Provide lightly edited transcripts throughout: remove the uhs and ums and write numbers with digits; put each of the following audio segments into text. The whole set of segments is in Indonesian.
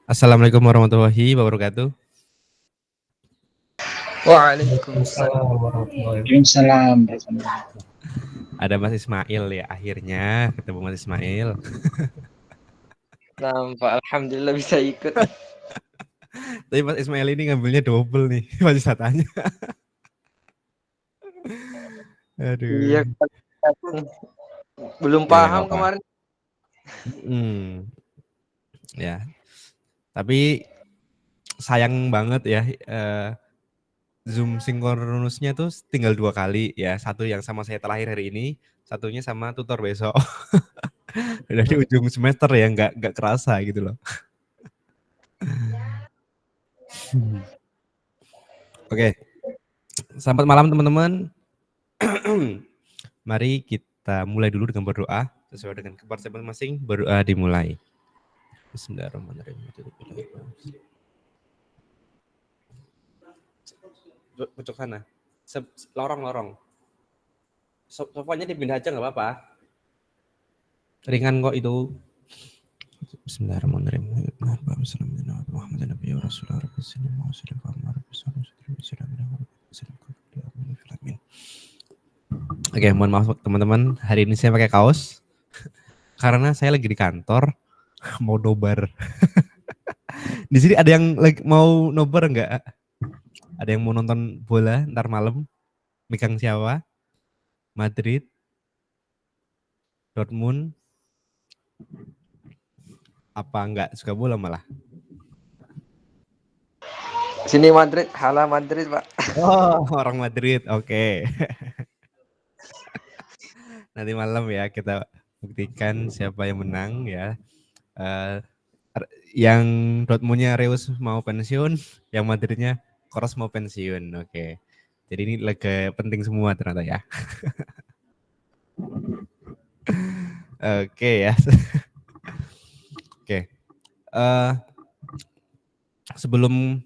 Assalamualaikum warahmatullahi wabarakatuh. Waalaikumsalam. Waalaikumsalam. Ada Mas Ismail ya, akhirnya ketemu Mas Ismail. Nampak, alhamdulillah bisa ikut. Tapi Mas Ismail ini ngambilnya double nih, masih tanya. Iya, Aduh. belum Ya nggak paham apa-apa. kemarin. Ya. Tapi sayang banget ya, Zoom sinkronusnya tuh tinggal 2 kali ya. Satu yang sama saya terakhir hari ini, satunya sama tutor besok. Udah di ujung semester ya, nggak kerasa gitu loh. Oke, selamat malam teman-teman. Mari kita mulai dulu dengan berdoa sesuai dengan kepercayaan masing-masing. Berdoa dimulai. Bismillahirrahmanirrahim. Pojok sana. Lorong-lorong. Sofanya dipindah aja nggak apa-apa. Ringan kok itu. Bismillahirrahmanirrahim. Oke, mohon maaf teman-teman. Hari ini saya pakai kaos karena saya lagi di kantor mau nobar. Di sini ada yang lagi mau nobar enggak? Ada yang mau nonton bola ntar malam? Megang siapa? Madrid, Dortmund, apa enggak suka bola malah? Sini Madrid, hala Madrid, Pak. Oh, orang Madrid, oke. Nanti malam ya kita buktikan siapa yang menang ya. Uh, yang Dortmundnya Reus mau pensiun, yang Madridnya Kroos mau pensiun, oke. Jadi ini laga penting semua ternyata ya. Oke ya. Oke. Sebelum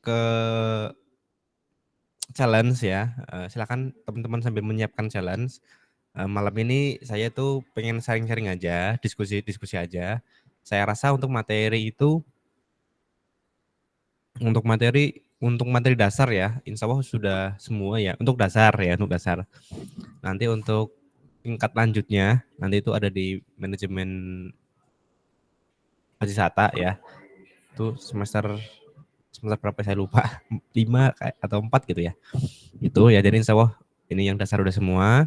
ke challenge ya, silakan teman-teman sambil menyiapkan challenge. Malam ini saya tuh pengen sharing-sharing aja, diskusi-diskusi aja. Saya rasa untuk materi dasar ya, insya Allah sudah semua ya, untuk dasar ya, untuk dasar. Nanti untuk tingkat lanjutnya, nanti itu ada di manajemen pariwisata ya, itu semester berapa saya lupa, 5 atau 4 gitu ya. Itu ya, jadi insya Allah ini yang dasar udah semua.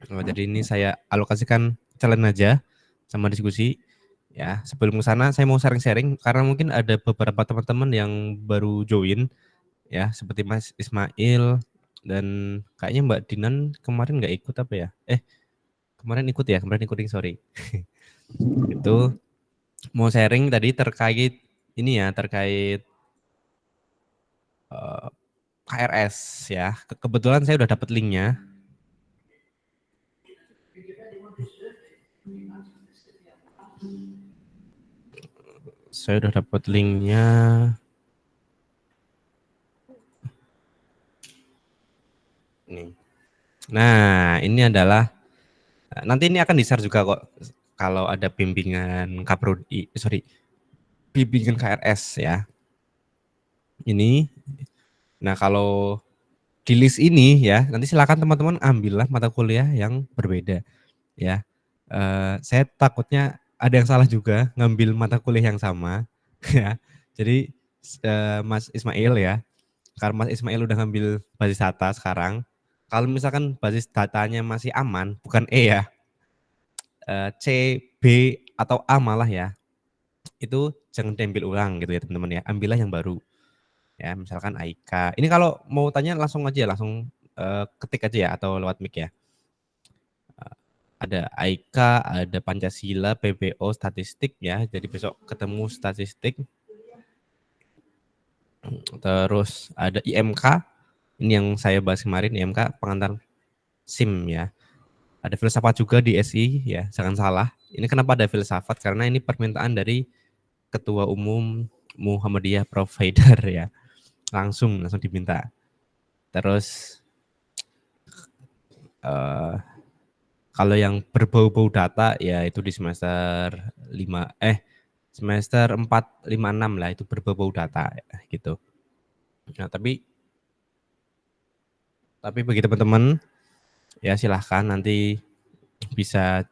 Jadi ini saya alokasikan challenge aja sama diskusi. Ya, sebelum ke sana saya mau sharing-sharing karena mungkin ada beberapa teman-teman yang baru join ya, seperti Mas Ismail dan kayaknya Mbak Dinan kemarin nggak ikut apa ya? Kemarin ikut ya, kemarin ikutin sorry. Itu mau sharing tadi terkait ini ya, terkait KRS ya. Kebetulan saya udah dapat linknya. Saya udah dapat linknya. Nih. Nah, ini adalah nanti ini akan di-share juga kok kalau ada bimbingan Kaprodi, bimbingan KRS ya. Ini. Nah, kalau di list ini ya, nanti silakan teman-teman ambillah mata kuliah yang berbeda ya. Saya takutnya ada yang salah juga ngambil mata kuliah yang sama ya. Jadi Mas Ismail ya, karena Mas Ismail udah ngambil basis data sekarang. Kalau misalkan basis datanya masih aman, bukan E ya, C, B atau A malah ya, itu jangan diambil ulang gitu ya teman-teman ya, ambillah yang baru. Ya, misalkan AIK. Ini kalau mau tanya langsung aja, langsung ketik aja ya atau lewat mic ya. Ada AIK, ada Pancasila, PBO, statistik ya. Jadi besok ketemu statistik. Terus ada IMK. Ini yang saya bahas kemarin, IMK pengantar SIM ya. Ada filsafat juga di SI ya, jangan salah. Ini kenapa ada filsafat? Karena ini permintaan dari Ketua Umum Muhammadiyah Provider ya. Langsung diminta. Terus kalau yang berbau-bau data ya itu di semester 5 semester 4, 5, 6 lah itu berbau data gitu. Nah, tapi bagi teman-teman ya silahkan nanti bisa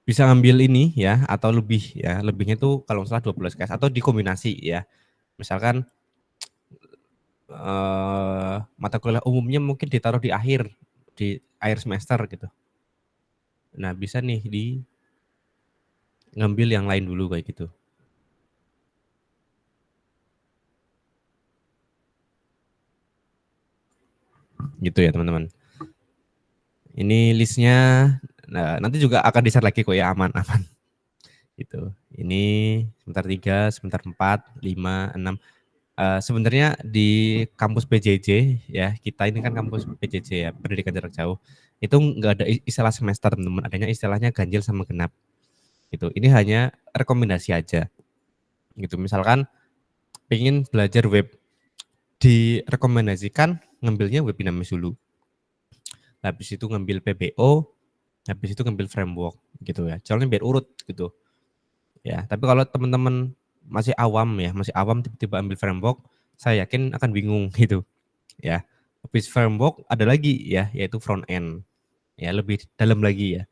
ngambil ini ya atau lebih ya. Lebihnya tuh kalau nggak salah 12 SKS atau dikombinasi ya. Misalkan mata kuliah umumnya mungkin ditaruh di akhir semester gitu. Nah, bisa nih ngambil yang lain dulu kayak gitu. Gitu ya, teman-teman. Ini listnya, nah, nanti juga akan di-share lagi kok ya, aman-aman. Gitu. Ini semester 3, semester 4, 5, 6. Sebenarnya di kampus PJJ ya, kita ini kan kampus PJJ ya, pendidikan jarak jauh. Itu nggak ada istilah semester, teman-teman. Adanya istilahnya ganjil sama genap. Gitu. Ini hanya rekomendasi aja. Gitu. Misalkan pengen belajar web, direkomendasikan ngambilnya web dinamis dulu. Habis itu ngambil PBO, habis itu ngambil framework gitu ya. Soalnya biar urut gitu. Ya, tapi kalau teman-teman masih awam tiba-tiba ambil framework, saya yakin akan bingung gitu. Ya. Habis framework ada lagi ya, yaitu front end. Ya, lebih dalam lagi ya.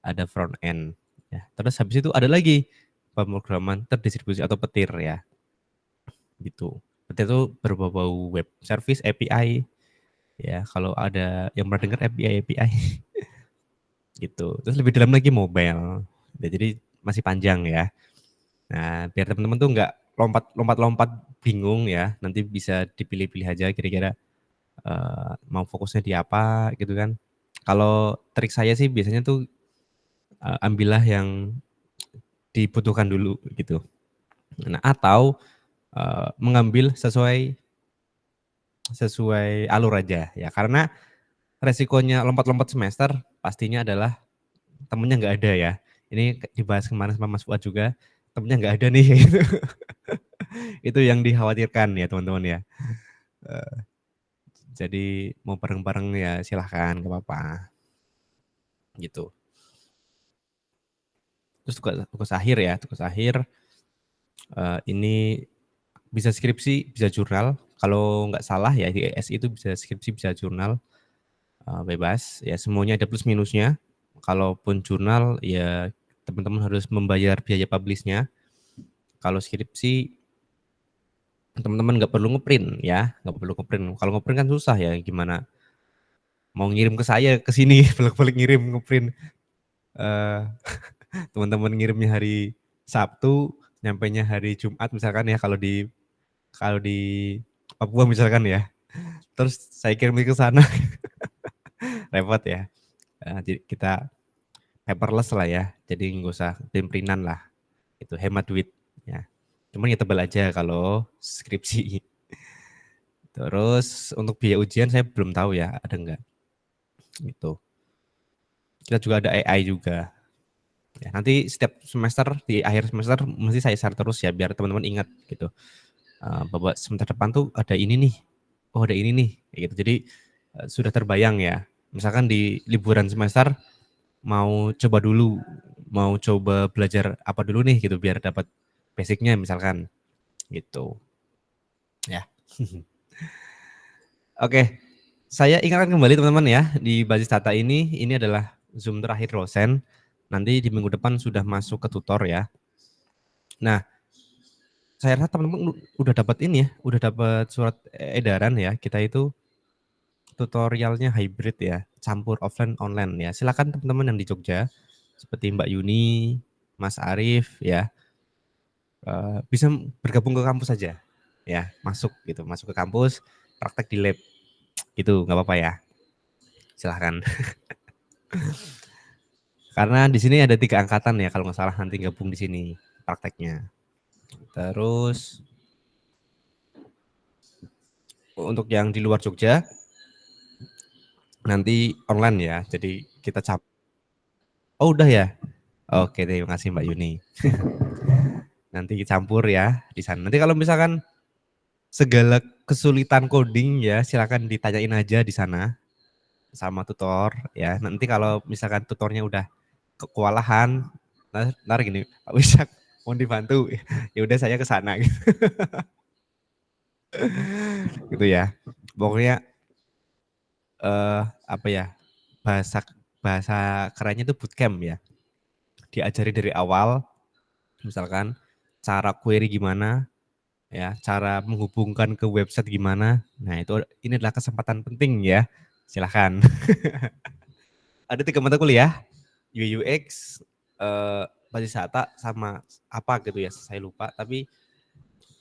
Ada front end ya. Terus habis itu ada lagi pemrograman terdistribusi atau petir ya. Gitu. Petir itu berbau-bau web service API ya. Kalau ada yang pernah dengar API gitu. Terus lebih dalam lagi mobile. Ya, jadi masih panjang ya. Nah, biar teman-teman tuh nggak lompat bingung ya. Nanti bisa dipilih-pilih aja kira-kira mau fokusnya di apa gitu kan. Kalau trik saya sih biasanya tuh ambillah yang dibutuhkan dulu gitu. Nah, atau mengambil sesuai alur aja ya. Karena resikonya lompat-lompat semester pastinya adalah temennya nggak ada ya. Ini dibahas kemarin sama Mas Fuad juga, temennya nggak ada nih gitu. Itu yang dikhawatirkan ya teman-teman ya. Jadi mau bareng-bareng ya silahkan, nggak apa-apa. Gitu. Terus tugas akhir ya, ini bisa skripsi, bisa jurnal. Kalau nggak salah ya di ES itu bisa skripsi, bisa jurnal, bebas. Ya semuanya ada plus minusnya. Kalaupun jurnal ya teman-teman harus membayar biaya publish-nya. Kalau skripsi teman-teman nggak perlu ngeprint ya, nggak perlu ngeprint. Kalau ngeprint kan susah ya, gimana mau ngirim ke saya ke sini bolak-balik ngirim ngeprint. Eh, Teman-teman ngirimnya hari Sabtu, nyampainya hari Jumat misalkan ya kalau di Papua misalkan ya. Terus saya kirim ke sana repot ya. Jadi kita paperless lah ya. Jadi nggak usah print-printan lah. Itu hemat duit ya. Cuman ya tebal aja kalau skripsi. Terus untuk biaya ujian saya belum tahu ya, ada enggak. Gitu. Kita juga ada AI juga. Ya, nanti setiap semester di akhir semester mesti saya share terus ya biar teman-teman ingat gitu. Bahwa semester depan tuh ada ini nih. Oh, ada ini nih gitu. Jadi sudah terbayang ya. Misalkan di liburan semester mau coba belajar apa dulu nih gitu biar dapat basicnya misalkan gitu. Ya. Oke. Saya ingatkan kembali teman-teman ya, di basis data ini adalah Zoom terakhir dosen. Nanti di minggu depan sudah masuk ke tutor ya. Nah, saya rasa teman-teman udah dapat ini ya, udah dapat surat edaran ya. Kita itu tutorialnya hybrid ya, campur offline online ya. Silakan teman-teman yang di Jogja seperti Mbak Yuni, Mas Arief ya, bisa bergabung ke kampus saja ya, masuk ke kampus, praktek di lab gitu, nggak apa-apa ya. Silahkan. Karena di sini ada 3 angkatan ya kalau nggak salah nanti gabung di sini prakteknya. Terus untuk yang di luar Jogja nanti online ya. Jadi kita Oh udah ya. Oke, terima kasih Mbak Yuni. Nanti campur ya di sana. Nanti kalau misalkan segala kesulitan coding ya silakan ditanyain aja di sana sama tutor ya. Nanti kalau misalkan tutornya udah kewalahan, ntar gini, Pak Wisak mau dibantu. Ya udah saya ke sana gitu. Gitu ya. Pokoknya apa ya? Bahasa bahasa kerennya itu bootcamp ya. Diajari dari awal, misalkan cara query gimana, ya, cara menghubungkan ke website gimana. Nah, ini adalah kesempatan penting ya. Silahkan. Ada 3 mata kuliah, UI UX, pariwisata sama apa gitu ya, saya lupa. Tapi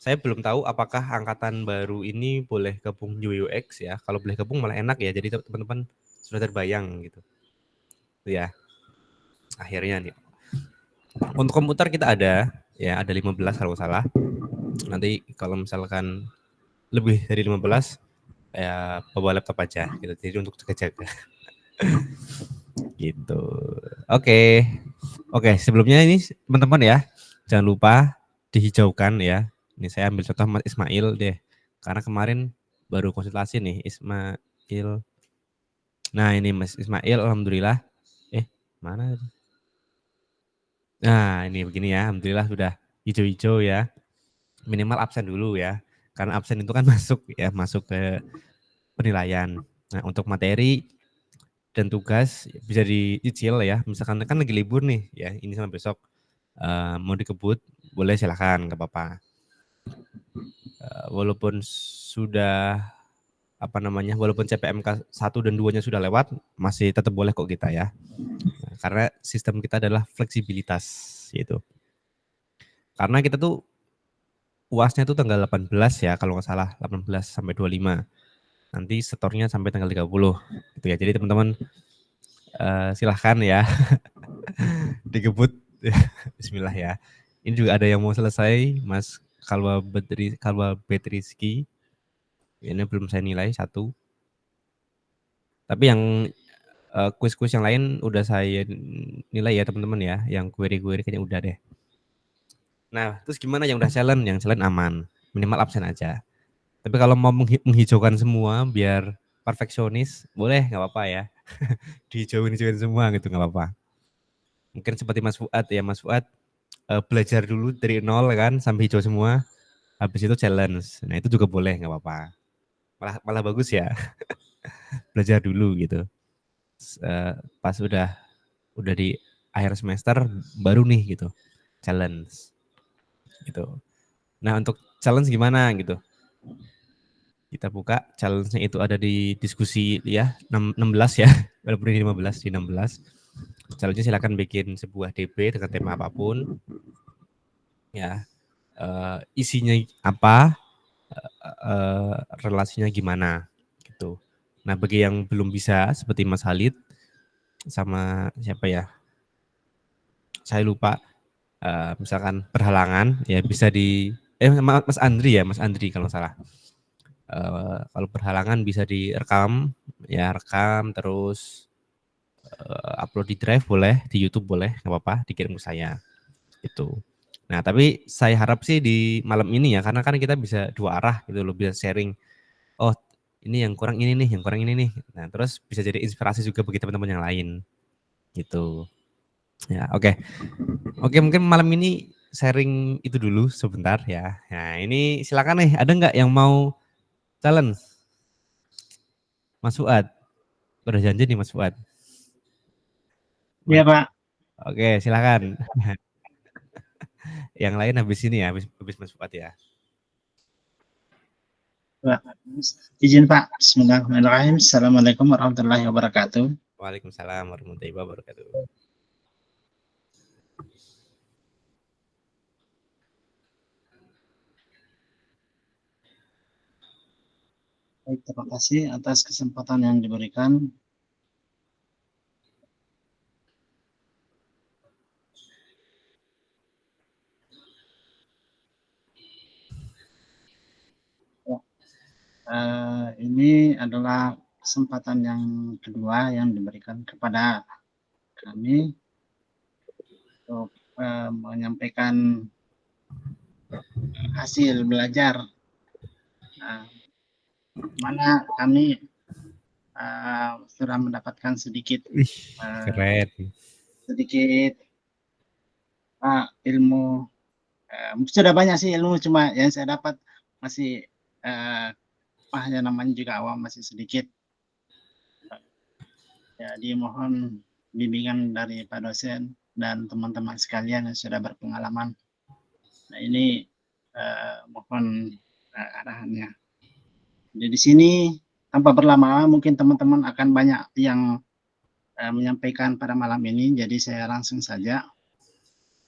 saya belum tahu apakah angkatan baru ini boleh gabung UI UX ya. Kalau boleh gabung malah enak ya. Jadi teman-teman sudah terbayang gitu. Itu ya. Akhirnya nih. Untuk komputer kita ada ya, ada 15 kalau nggak salah. Nanti kalau misalkan lebih dari 15 ya bawa laptop aja gitu. Jadi untuk jaga-jaga. Gitu. Oke. Oke, sebelumnya ini teman-teman ya, jangan lupa dihijaukan ya. Ini saya ambil contoh Mas Ismail deh. Karena kemarin baru konsultasi nih Ismail. Nah, ini Mas Ismail alhamdulillah. Mana? Nah, ini begini ya, alhamdulillah sudah hijau-hijau ya. Minimal absen dulu ya. Karena absen itu kan masuk ke penilaian. Nah, untuk materi dan tugas bisa dicicil ya. Misalkan kan lagi libur nih ya, ini sama besok mau dikebut, boleh silahkan, nggak apa-apa. Walaupun sudah walaupun CPMK 1 dan 2-nya sudah lewat, masih tetap boleh kok kita ya. Nah, karena sistem kita adalah fleksibilitas gitu. Karena kita tuh UASnya tuh tanggal 18 ya kalau nggak salah, 18 sampai 25. Nanti setornya sampai tanggal 30 gitu ya. Jadi teman-teman silahkan ya digebut. Bismillah ya. Ini juga ada yang mau selesai, Mas Kalwa Betriski. Ini belum saya nilai 1. Tapi yang kuis-kuis yang lain udah saya nilai ya teman-teman ya. Yang query-query kayaknya udah deh. Nah, terus gimana yang udah challenge? Yang challenge aman, minimal absen aja. Tapi kalau mau menghijaukan semua biar perfeksionis, boleh nggak apa-apa ya. Dihijauin semua gitu nggak apa-apa. Mungkin seperti Mas Fuad ya, Mas Fuad belajar dulu dari nol kan sampai hijau semua. Habis itu challenge. Nah, itu juga boleh nggak apa-apa. Malah bagus ya. Belajar dulu gitu. Pas udah di akhir semester baru nih gitu. Challenge gitu. Nah, untuk challenge gimana gitu? Kita buka challenge-nya itu ada di diskusi ya 16 ya. Walaupun di 15 di 16. Challenge-nya silakan bikin sebuah DP dengan tema apapun. Ya. Isinya apa? Relasinya gimana gitu. Nah, bagi yang belum bisa seperti Mas Halid sama siapa ya? Saya lupa. Misalkan berhalangan ya bisa di Mas Andri ya, Mas Andri kalau salah. Kalau berhalangan bisa direkam ya, rekam terus upload di Drive boleh, di YouTube boleh, nggak apa-apa, dikirim ke saya gitu. Nah, tapi saya harap sih di malam ini ya, karena kan kita bisa 2 arah gitu loh, bisa sharing. Oh, ini yang kurang ini nih, yang kurang ini nih. Nah, terus bisa jadi inspirasi juga bagi teman-teman yang lain gitu. Ya, oke. Oke, mungkin malam ini sharing itu dulu sebentar ya. Nah, ini silakan nih, ada nggak yang mau challenge? Mas Fuad. Udah janji nih Mas Fuad. Iya Pak. Oke, silakan. Yang lain habis ini ya, habis Mas Fuad ya. Pak. Izin Pak. Bismillahirrahmanirrahim. Assalamualaikum warahmatullahi wabarakatuh. Waalaikumsalam warahmatullahi wabarakatuh. Baik, terima kasih atas kesempatan yang diberikan. Ini adalah kesempatan yang kedua yang diberikan kepada kami untuk menyampaikan hasil belajar. Mana kami sudah mendapatkan sedikit Keren. ilmu sudah banyak sih ilmu, cuma yang saya dapat masih ya namanya juga awam, masih sedikit. Jadi mohon bimbingan dari Pak dosen dan teman-teman sekalian yang sudah berpengalaman. Nah ini mohon arahannya. Jadi di sini tanpa berlama-lama mungkin teman-teman akan banyak yang menyampaikan pada malam ini, jadi saya langsung saja.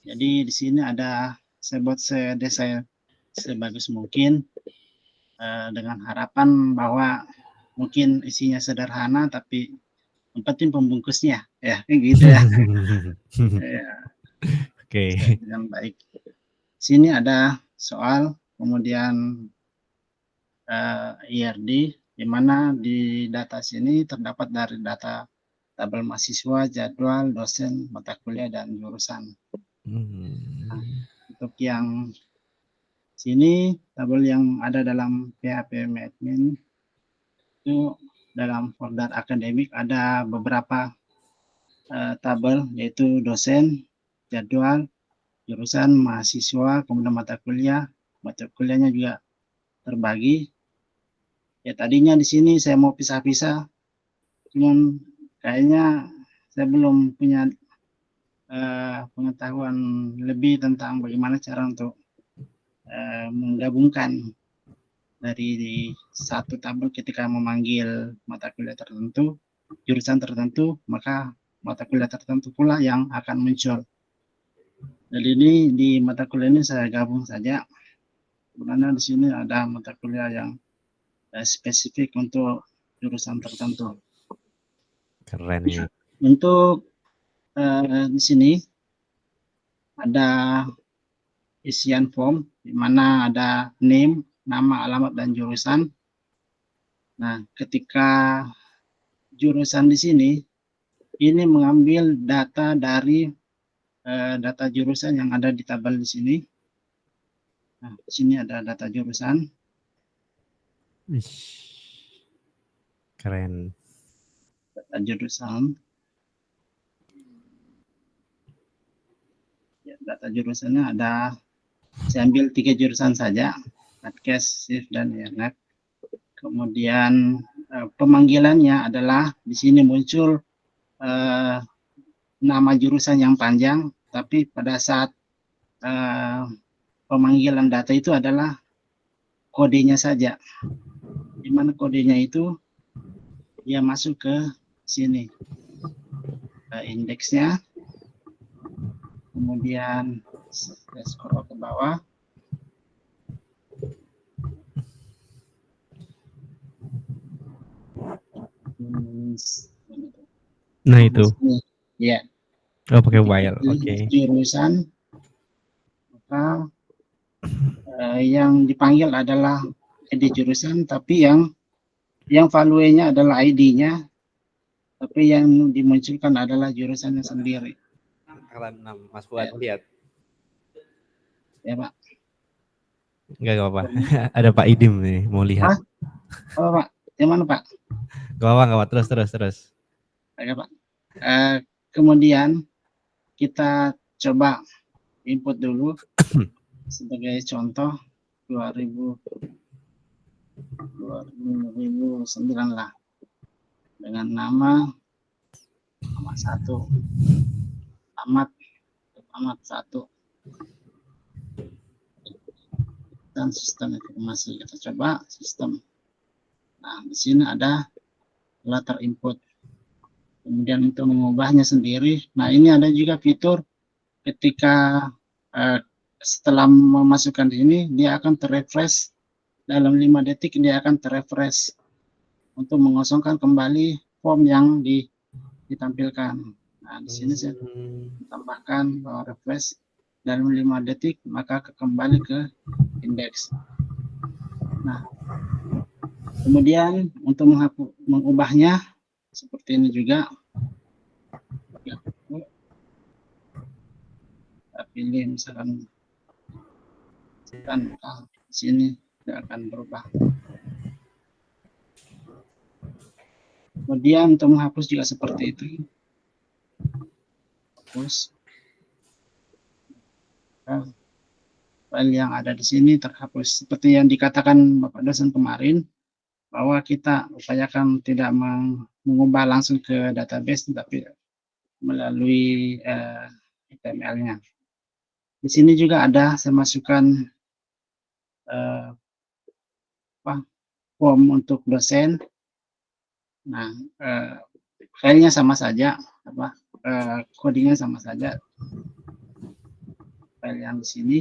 Jadi di sini ada saya buat desain sebagus mungkin dengan harapan bahwa mungkin isinya sederhana tapi yang penting pembungkusnya ya gitu ya. Ya, Oke. yang baik. Sini ada soal, kemudian IRD, di mana di data sini terdapat dari data tabel mahasiswa, jadwal, dosen, mata kuliah, dan jurusan. Nah, untuk yang sini, tabel yang ada dalam PHP Admin itu dalam folder akademik ada beberapa tabel, yaitu dosen, jadwal, jurusan, mahasiswa, kemudian mata kuliahnya juga terbagi. Ya tadinya di sini saya mau pisah-pisah, cuman kayaknya saya belum punya pengetahuan lebih tentang bagaimana cara untuk menggabungkan dari satu tabel ketika memanggil mata kuliah tertentu, jurusan tertentu, maka mata kuliah tertentu pula yang akan muncul. Jadi ini di mata kuliah ini saya gabung saja. Sebenarnya di sini ada mata kuliah yang spesifik untuk jurusan tertentu. Keren ya. Untuk di sini ada isian form di mana ada name, nama, alamat, dan jurusan. Nah, ketika jurusan di sini ini mengambil data dari data jurusan yang ada di tabel di sini. Nah, di sini ada data jurusan. Keren. Data jurusan. Ya, data jurusannya ada, saya ambil 3 jurusan saja, Adkes, SIF, dan IRNet. Kemudian pemanggilannya adalah di sini muncul nama jurusan yang panjang, tapi pada saat pemanggilan data itu adalah kodenya saja. Di mana kodenya itu dia masuk ke sini, indeksnya. Kemudian saya scroll ke bawah. Nah itu. Ya. Oh pakai while, oke. Jurusan, maka yang dipanggil adalah ID jurusan, tapi yang value-nya adalah ID-nya, tapi yang dimunculkan adalah jurusannya sendiri. Angkatan 6, Mas Fuad lihat. Ya Pak. Enggak apa-apa. Ada Pak Idim nih mau lihat. Oh Pak, yang mana Pak? Gak apa-apa, terus. Oke Pak. Kemudian kita coba input dulu sebagai contoh 2009 lah, dengan nama 1, alamat 1, dan sistem informasi. Kita coba sistem. Nah, di sini ada latar input. Kemudian untuk mengubahnya sendiri. Nah, ini ada juga fitur ketika setelah memasukkan ini, dia akan terrefresh dalam 5 detik, dia akan terrefresh untuk mengosongkan kembali form yang ditampilkan. Nah, di sini saya tambahkan bahwa refresh dalam 5 detik, maka kembali ke indeks. Nah, kemudian untuk mengubahnya seperti ini juga. Ya, kita pilih misalkan di sini tidak akan berubah. Kemudian untuk menghapus juga seperti itu. Hapus. Nah, file yang ada di sini terhapus. Seperti yang dikatakan Bapak dosen kemarin, bahwa kita upayakan tidak mengubah langsung ke database, tapi melalui HTML-nya. Di sini juga ada saya masukkan form untuk dosen. Nah, filenya sama saja, codingnya sama saja. File yang di sini.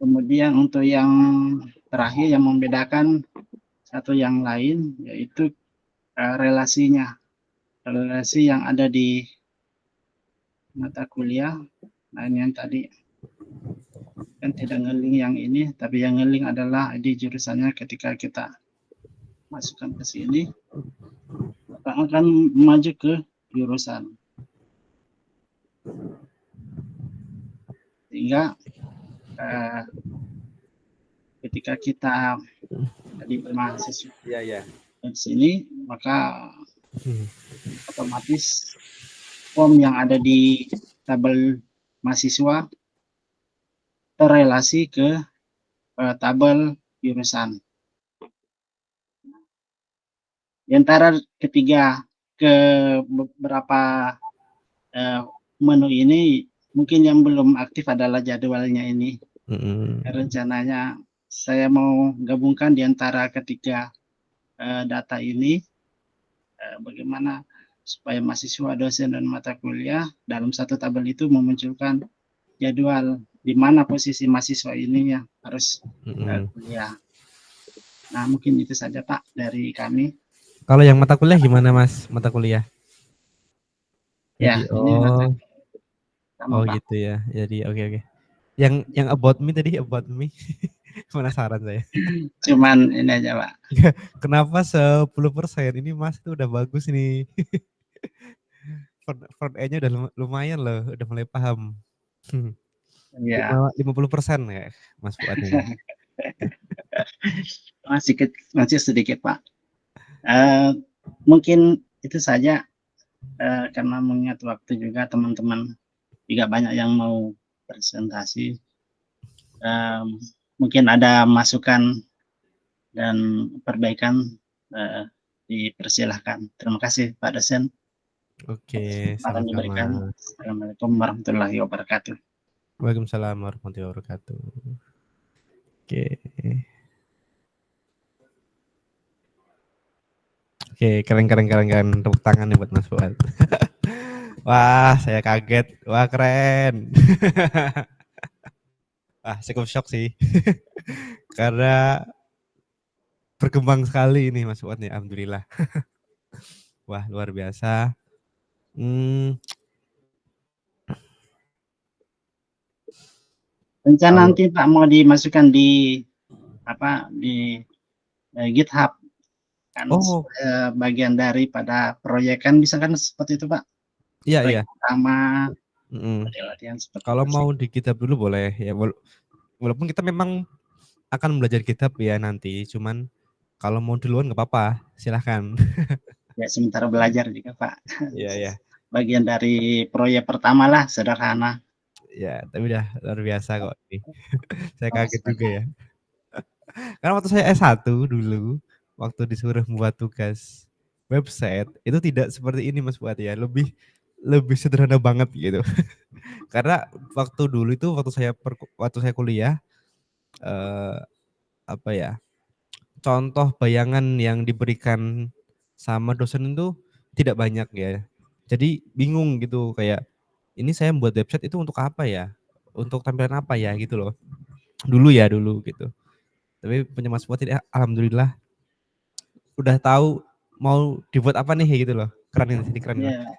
Kemudian untuk yang terakhir yang membedakan satu yang lain, yaitu relasinya. Relasi yang ada di mata kuliah. Nah, ini yang tadi kan tidak nge-link yang ini, tapi yang nge-link adalah di jurusannya. Ketika kita masukkan ke sini, akan maju ke jurusan. Sehingga ketika kita di mahasiswa di sini, maka otomatis form yang ada di tabel mahasiswa terrelasi ke tabel jurusan. Di antara ketiga ke beberapa menu ini, mungkin yang belum aktif adalah jadwalnya ini. Rencananya saya mau gabungkan di antara ketiga data ini, bagaimana supaya mahasiswa, dosen, dan mata kuliah dalam satu tabel itu memunculkan jadwal di mana posisi mahasiswa ini yang harus kuliah. Nah, mungkin itu saja Pak dari kami. Kalau yang mata kuliah gimana Mas? Mata kuliah? Ya, Jadi, ini sama, Pak. gitu ya. Jadi oke. Yang about me tadi, about me. Penasaran saya. Cuman ini aja Pak. Kenapa 10%? Ini Mas itu udah bagus nih. Front end-nya udah lumayan loh, udah mulai paham. Ya. 50% ya Mas Fuad ini. Masih sedikit Pak. Mungkin itu saja, karena mengingat waktu juga teman-teman juga banyak yang mau presentasi. Mungkin ada masukan dan perbaikan, dipersilahkan. Terima kasih Pak dosen. Oke, sama-sama. Assalamualaikum warahmatullahi wabarakatuh. Waalaikumsalam warahmatullahi wabarakatuh. Oke, keren. Tepuk tangan nih buat Mas Fuad. Wah, saya kaget. Wah, keren. Wah, cukup shock sih. Karena berkembang sekali ini Mas Fuad nih, alhamdulillah. Wah, luar biasa. Rencana nanti Pak mau dimasukkan di GitHub kan, bagian daripada proyek kan, bisa kan seperti itu Pak? Iya. Pertama latihan seperti kalau itu. Mau di GitHub dulu boleh ya, walaupun kita memang akan belajar GitHub ya nanti, cuman kalau mau duluan nggak apa-apa, silahkan. Ya sementara belajar juga Pak. Iya. Bagian dari proyek pertama lah, sederhana. Ya, tapi udah luar biasa kok ini. Saya kaget juga ya. Karena waktu saya S1 dulu, waktu disuruh membuat tugas website, itu tidak seperti ini Mas Fuad ya, lebih sederhana banget gitu. Karena waktu dulu itu waktu saya kuliah, contoh bayangan yang diberikan sama dosen itu tidak banyak ya. Jadi bingung gitu, kayak ini saya membuat website itu untuk apa ya? Untuk tampilan apa ya gitu loh. Dulu gitu. Tapi punya Mas Fuad ini alhamdulillah udah tahu mau dibuat apa nih gitu loh. Keren. Yeah.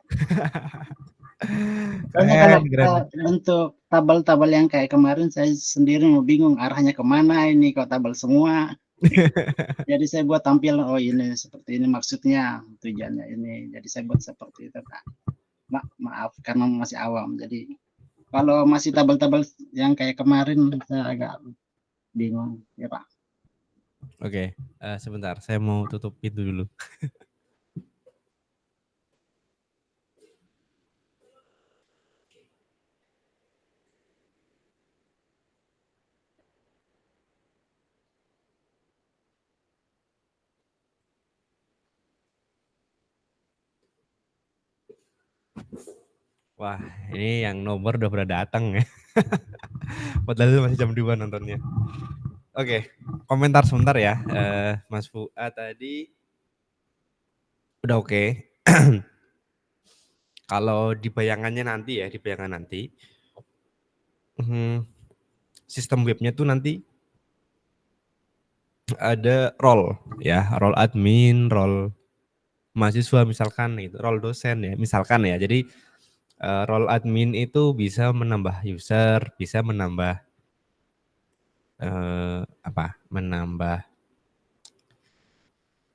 Kalau untuk tabel-tabel yang kayak kemarin, saya sendiri mau bingung arahnya kemana ini, kok tabel semua. Jadi saya buat tampil, oh ini seperti ini maksudnya, tujuannya ini. Jadi saya buat seperti itu Pak. Maaf karena masih awam. Jadi kalau masih tabel-tabel yang kayak kemarin, saya agak bingung ya Pak. Oke, sebentar, saya mau tutup pintu dulu. Wah, ini yang nomor udah pada datang ya. Padahal masih jam 2 nontonnya. Oke, komentar sebentar ya. Mas Fuad tadi udah oke. Kalau di bayangannya nanti ya, di bayangan nanti, sistem webnya tuh nanti ada role ya, role admin, role mahasiswa misalkan itu, role dosen ya, misalkan ya. Jadi role admin itu bisa menambah user, bisa menambah menambah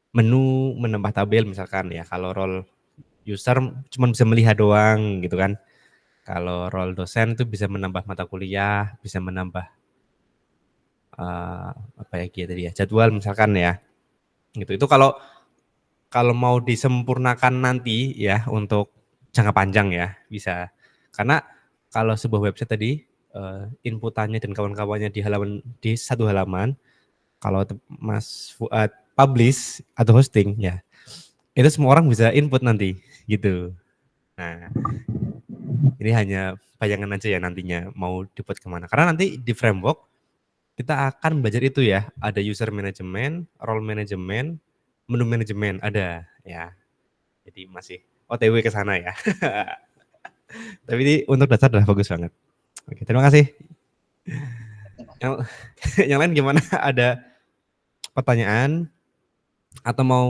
menu, menambah tabel misalkan ya. Kalau role user cuma bisa melihat doang gitu kan. Kalau role dosen itu bisa menambah mata kuliah, bisa menambah apa ya tadi ya, jadwal misalkan ya. Gitu. Itu kalau mau disempurnakan nanti ya untuk jangka panjang ya bisa. Karena kalau sebuah website tadi inputannya dan kawan-kawannya di satu halaman, kalau Mas Fuad publish atau hosting ya, itu semua orang bisa input nanti gitu. Nah, ini hanya bayangan aja ya nantinya mau dibuat kemana. Karena nanti di framework kita akan belajar itu ya, ada user management, role management, menu manajemen ada ya. Jadi masih OTW ke sana ya. Tapi ini untuk dasar udah bagus banget. Oke, terima kasih. Yang lain gimana? Ada pertanyaan atau mau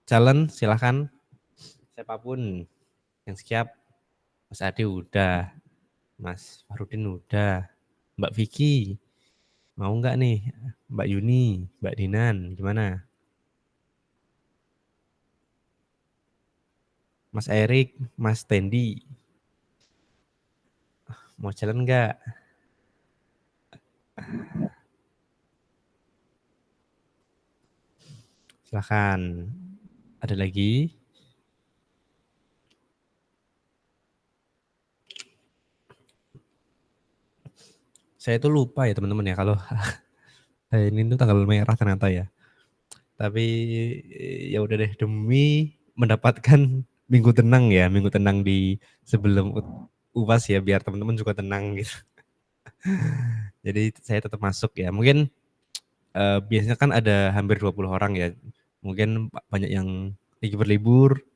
challenge? Silahkan. Siapapun yang siap. Mas Adi udah, Mas Farudin udah, Mbak Vicky mau nggak nih? Mbak Yuni, Mbak Dinan, gimana? Mas Erik, Mas Tendi, mau challenge nggak? Silahkan. Ada lagi? Saya itu lupa ya teman-teman ya kalau ini tuh tanggal merah ternyata ya. Tapi ya udah deh demi mendapatkan minggu tenang ya, minggu tenang di sebelum UAS ya biar teman-teman juga tenang gitu. Jadi saya tetap masuk ya. Mungkin biasanya kan ada hampir 20 orang ya. Mungkin banyak yang lagi berlibur.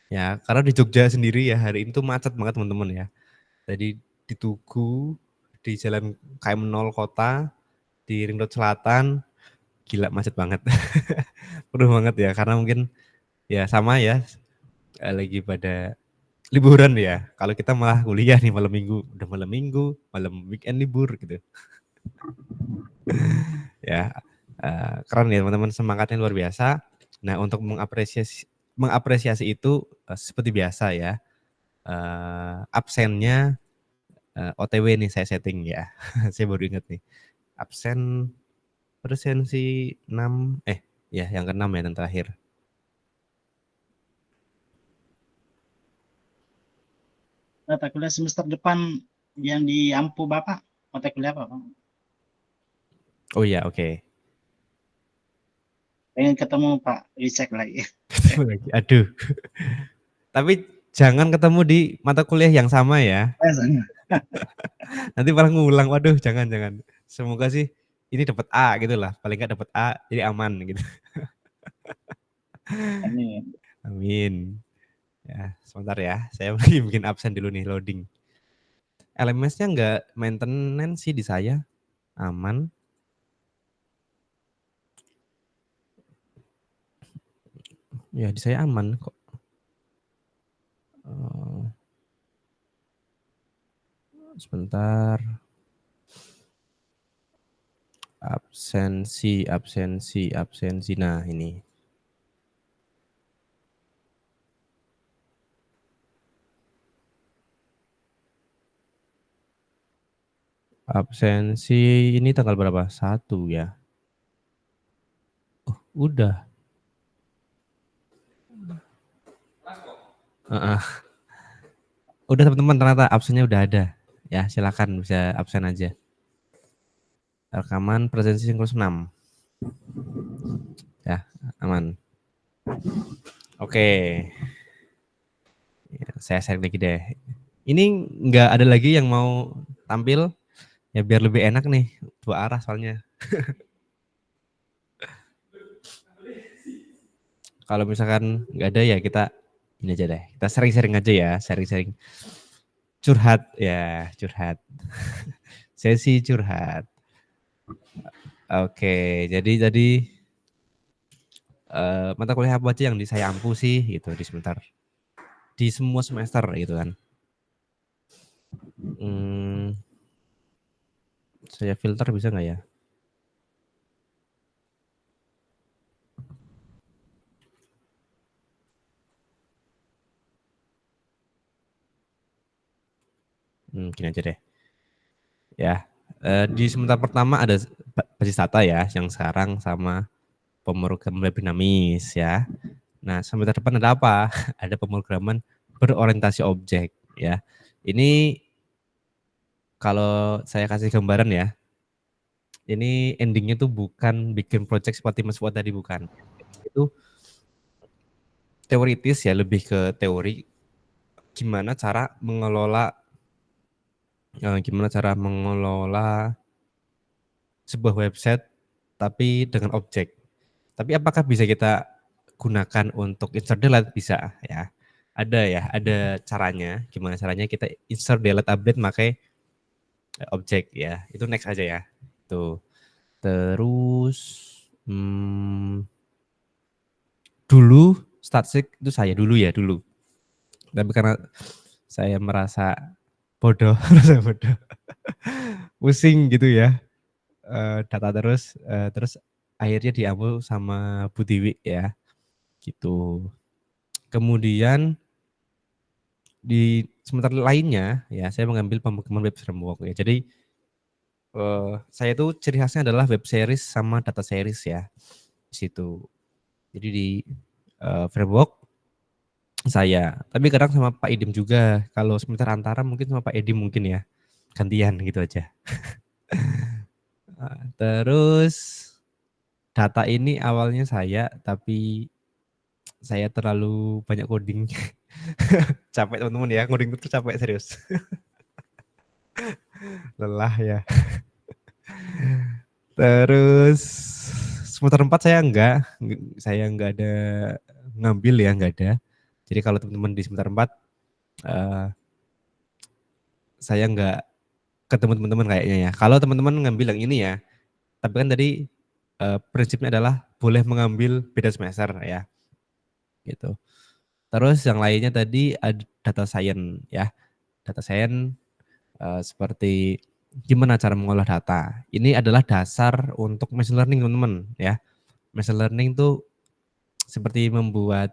Ya, karena di Jogja sendiri ya hari ini tuh macet banget teman-teman ya. Jadi di Tugu, di Jalan KM0 Kota, di Ring Road Selatan, gila macet banget. Penuh banget ya, karena mungkin ya sama ya, lagi pada liburan ya. Kalau kita malah kuliah nih malam minggu, udah malam minggu, malam weekend libur gitu. Ya, keren ya teman-teman, semangatnya luar biasa. Nah, untuk mengapresiasi itu seperti biasa ya, absennya OTW nih saya setting ya. Saya baru ingat nih. Absen presensi 6 ya yang ke-6 ya yang terakhir. Mata kuliah semester depan yang di Ampu Bapak, mata kuliah apa, Pak? Oh iya, oke. Pengen ketemu Pak, dicek lagi. Ketemu lagi. Aduh. Tapi jangan ketemu di mata kuliah yang sama ya. Nanti malah ngulang. Waduh, jangan. Semoga sih ini dapat A gitu lah. Paling nggak dapat A jadi aman gitu. Amin. Amin. Ya, sebentar ya. Saya lagi bikin absen dulu nih loading. LMS-nya nggak maintenance sih di saya. Aman. Ya di saya aman kok. Sebentar. Absensi. Nah ini. Absensi ini tanggal berapa? 1 ya. Oh, udah. Udah teman-teman ternyata absennya udah ada. Ya silakan bisa absen aja. Rekaman presensi sinkron 6. Ya aman. Oke. Ya, saya sharing lagi deh. Ini nggak ada lagi yang mau tampil ya biar lebih enak nih, dua arah soalnya. Kalau misalkan nggak ada ya kita ini aja deh. Kita sharing-sharing aja ya, sharing-sharing. Curhat ya, curhat. Sesi curhat. Oke, jadi mata kuliah apa aja yang saya ampu sih gitu di semua semester gitu kan. Saya filter bisa nggak ya? Gini aja deh. Ya, di semester pertama ada basis data ya, yang sekarang sama pemrograman web dinamis ya. Nah, semester depan ada apa? Ada pemrograman berorientasi objek ya. Ini kalau saya kasih gambaran ya, ini endingnya tuh bukan bikin project seperti Mas Fuad tadi, bukan. Itu teoritis ya, lebih ke teori gimana cara mengelola sebuah website tapi dengan objek. Tapi apakah bisa kita gunakan untuk insert delete? Bisa ya. Ada ya, ada caranya. Gimana caranya kita insert delete update pakai objek ya. Itu next aja ya. Tuh. Terus dulu statistik itu saya dulu. Tapi karena saya merasa bodoh, pusing gitu ya, data terus akhirnya diambil sama Bu Tiwi ya, gitu. Kemudian di semester lainnya ya saya mengambil pemrograman web framework ya. Jadi saya itu ciri khasnya adalah web series sama data series ya di situ. Jadi di framework saya, tapi kadang sama Pak Idim juga. Kalau semester antara mungkin sama Pak Idim mungkin ya, gantian gitu aja. Terus data ini awalnya saya, tapi saya terlalu banyak coding. Capek teman-teman ya, coding itu capek serius. Lelah ya. Terus semester 4 saya enggak ada ngambil ya, enggak ada. Jadi kalau teman-teman di semester 4 saya enggak ketemu teman-teman kayaknya ya. Kalau teman-teman ngambil yang ini ya, tapi kan tadi prinsipnya adalah boleh mengambil beda semester ya. Gitu. Terus yang lainnya tadi ada data science ya. Data science seperti gimana cara mengolah data. Ini adalah dasar untuk machine learning teman-teman ya. Machine learning itu seperti membuat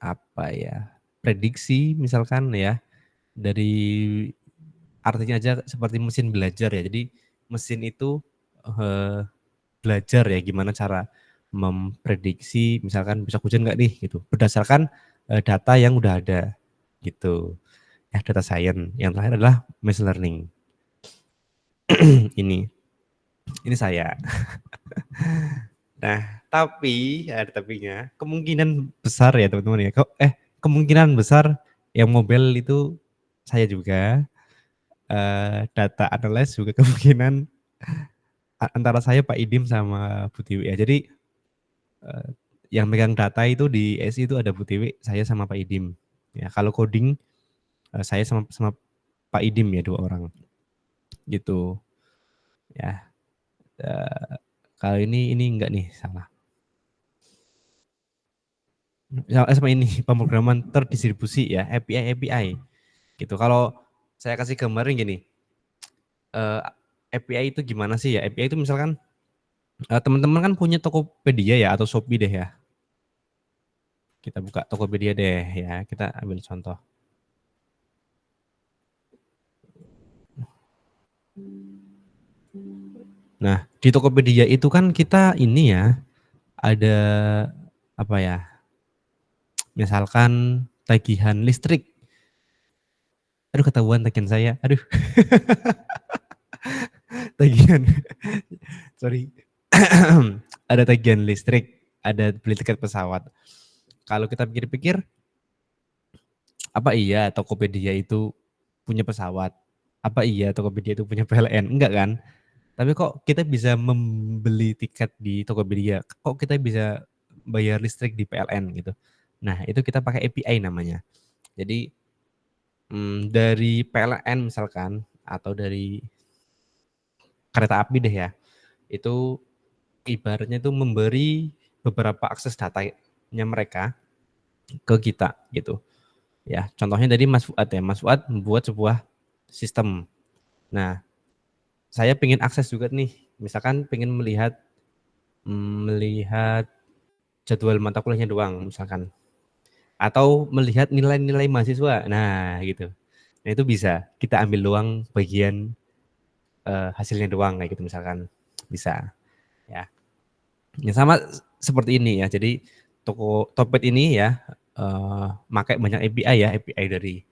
apa ya, prediksi misalkan ya, dari artinya aja seperti mesin belajar ya. Jadi mesin itu belajar ya gimana cara memprediksi misalkan besok hujan nggak nih gitu, berdasarkan data yang udah ada gitu. Ya, data science. Yang terakhir adalah machine learning. Ini saya. Nah, tapi ya ada tapinya. Kemungkinan besar ya teman-teman ya. Kemungkinan besar yang mobile itu saya juga. Data analyst juga kemungkinan antara saya, Pak Idim sama Bu Tiwi ya. Jadi yang megang data itu di SI itu ada Bu Tiwi, saya sama Pak Idim. Ya, kalau coding saya sama Pak Idim ya, 2 orang. Gitu. Ya. Kalau ini enggak nih, salah. Sama ini pemrograman terdistribusi ya, API. Gitu. Kalau saya kasih gambarin gini. API itu gimana sih ya? API itu misalkan teman-teman kan punya Tokopedia ya atau Shopee deh ya. Kita buka Tokopedia deh ya, kita ambil contoh. Nah, di Tokopedia itu kan kita ini ya, ada apa ya, misalkan tagihan listrik. Aduh, ketahuan tagihan saya, aduh. Tagihan, sorry. Ada tagihan listrik, ada beli tiket pesawat. Kalau kita pikir-pikir, Apa iya Tokopedia itu punya pesawat? Apa iya Tokopedia itu punya PLN? Enggak kan? Tapi kok kita bisa membeli tiket di Tokopedia? Kok kita bisa bayar listrik di PLN gitu? Nah, itu kita pakai API namanya. Jadi dari PLN misalkan atau dari kereta api deh ya, itu ibaratnya itu memberi beberapa akses datanya mereka ke kita gitu. Ya, contohnya tadi Mas Fuad ya, Mas Fuad membuat sebuah sistem. Nah, saya pengen akses juga nih, misalkan pengen melihat jadwal mata kuliahnya doang misalkan, atau melihat nilai-nilai mahasiswa. Nah, gitu. Nah, itu bisa kita ambil doang bagian hasilnya doang kayak gitu misalkan. Bisa ya. Ya sama seperti ini ya. Jadi Tokped ini ya pakai banyak API ya, API dari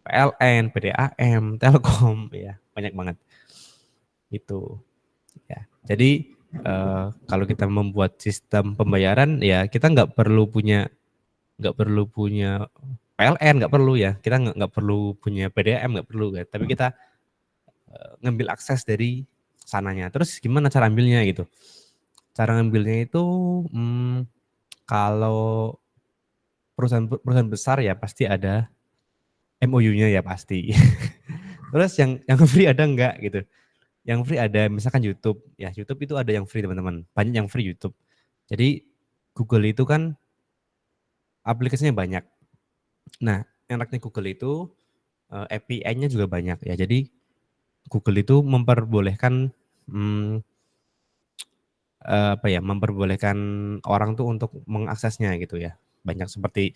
PLN, PDAM, Telkom ya, banyak banget. Itu ya. Jadi kalau kita membuat sistem pembayaran ya kita nggak perlu punya PLN, nggak perlu ya. Kita nggak perlu punya PDAM, nggak perlu kan. Tapi kita ngambil akses dari sananya. Terus gimana cara ambilnya gitu? Cara ngambilnya itu kalau perusahaan besar ya pasti ada MOU-nya ya pasti. Terus yang free ada enggak gitu? Yang free ada misalkan YouTube. Ya YouTube itu ada yang free teman-teman. Banyak yang free YouTube. Jadi Google itu kan aplikasinya banyak. Nah, enaknya Google itu API-nya juga banyak ya. Jadi Google itu memperbolehkan memperbolehkan orang tuh untuk mengaksesnya gitu ya. Banyak seperti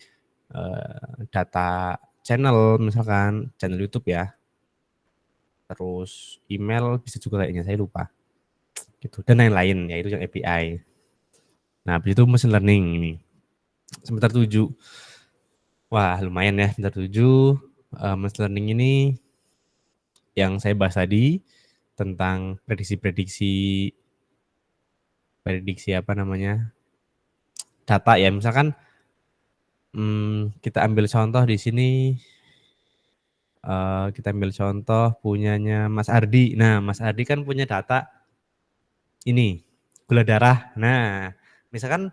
data channel misalkan, channel YouTube ya. Terus email bisa juga kayaknya, saya lupa. Gitu. Dan lain-lain ya itu yang API. Nah, habis itu machine learning ini. Semester 7. Wah, lumayan ya semester 7. Machine learning ini yang saya bahas tadi tentang prediksi apa namanya? Data ya. Misalkan kita ambil contoh di sini kita ambil contoh punyanya Mas Ardi. Nah, Mas Ardi kan punya data ini, gula darah. Nah, misalkan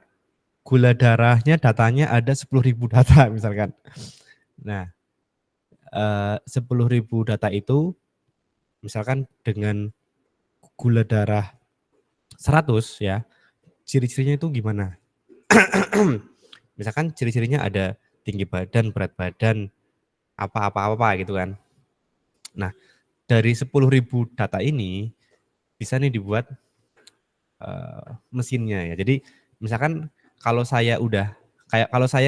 gula darahnya datanya ada 10.000 data misalkan. Nah, 10.000 data itu misalkan dengan gula darah 100 ya, ciri-cirinya itu gimana? Misalkan ciri-cirinya ada tinggi badan, berat badan, apa gitu kan. Nah, dari 10.000 data ini bisa nih dibuat mesinnya ya. Jadi misalkan kalau saya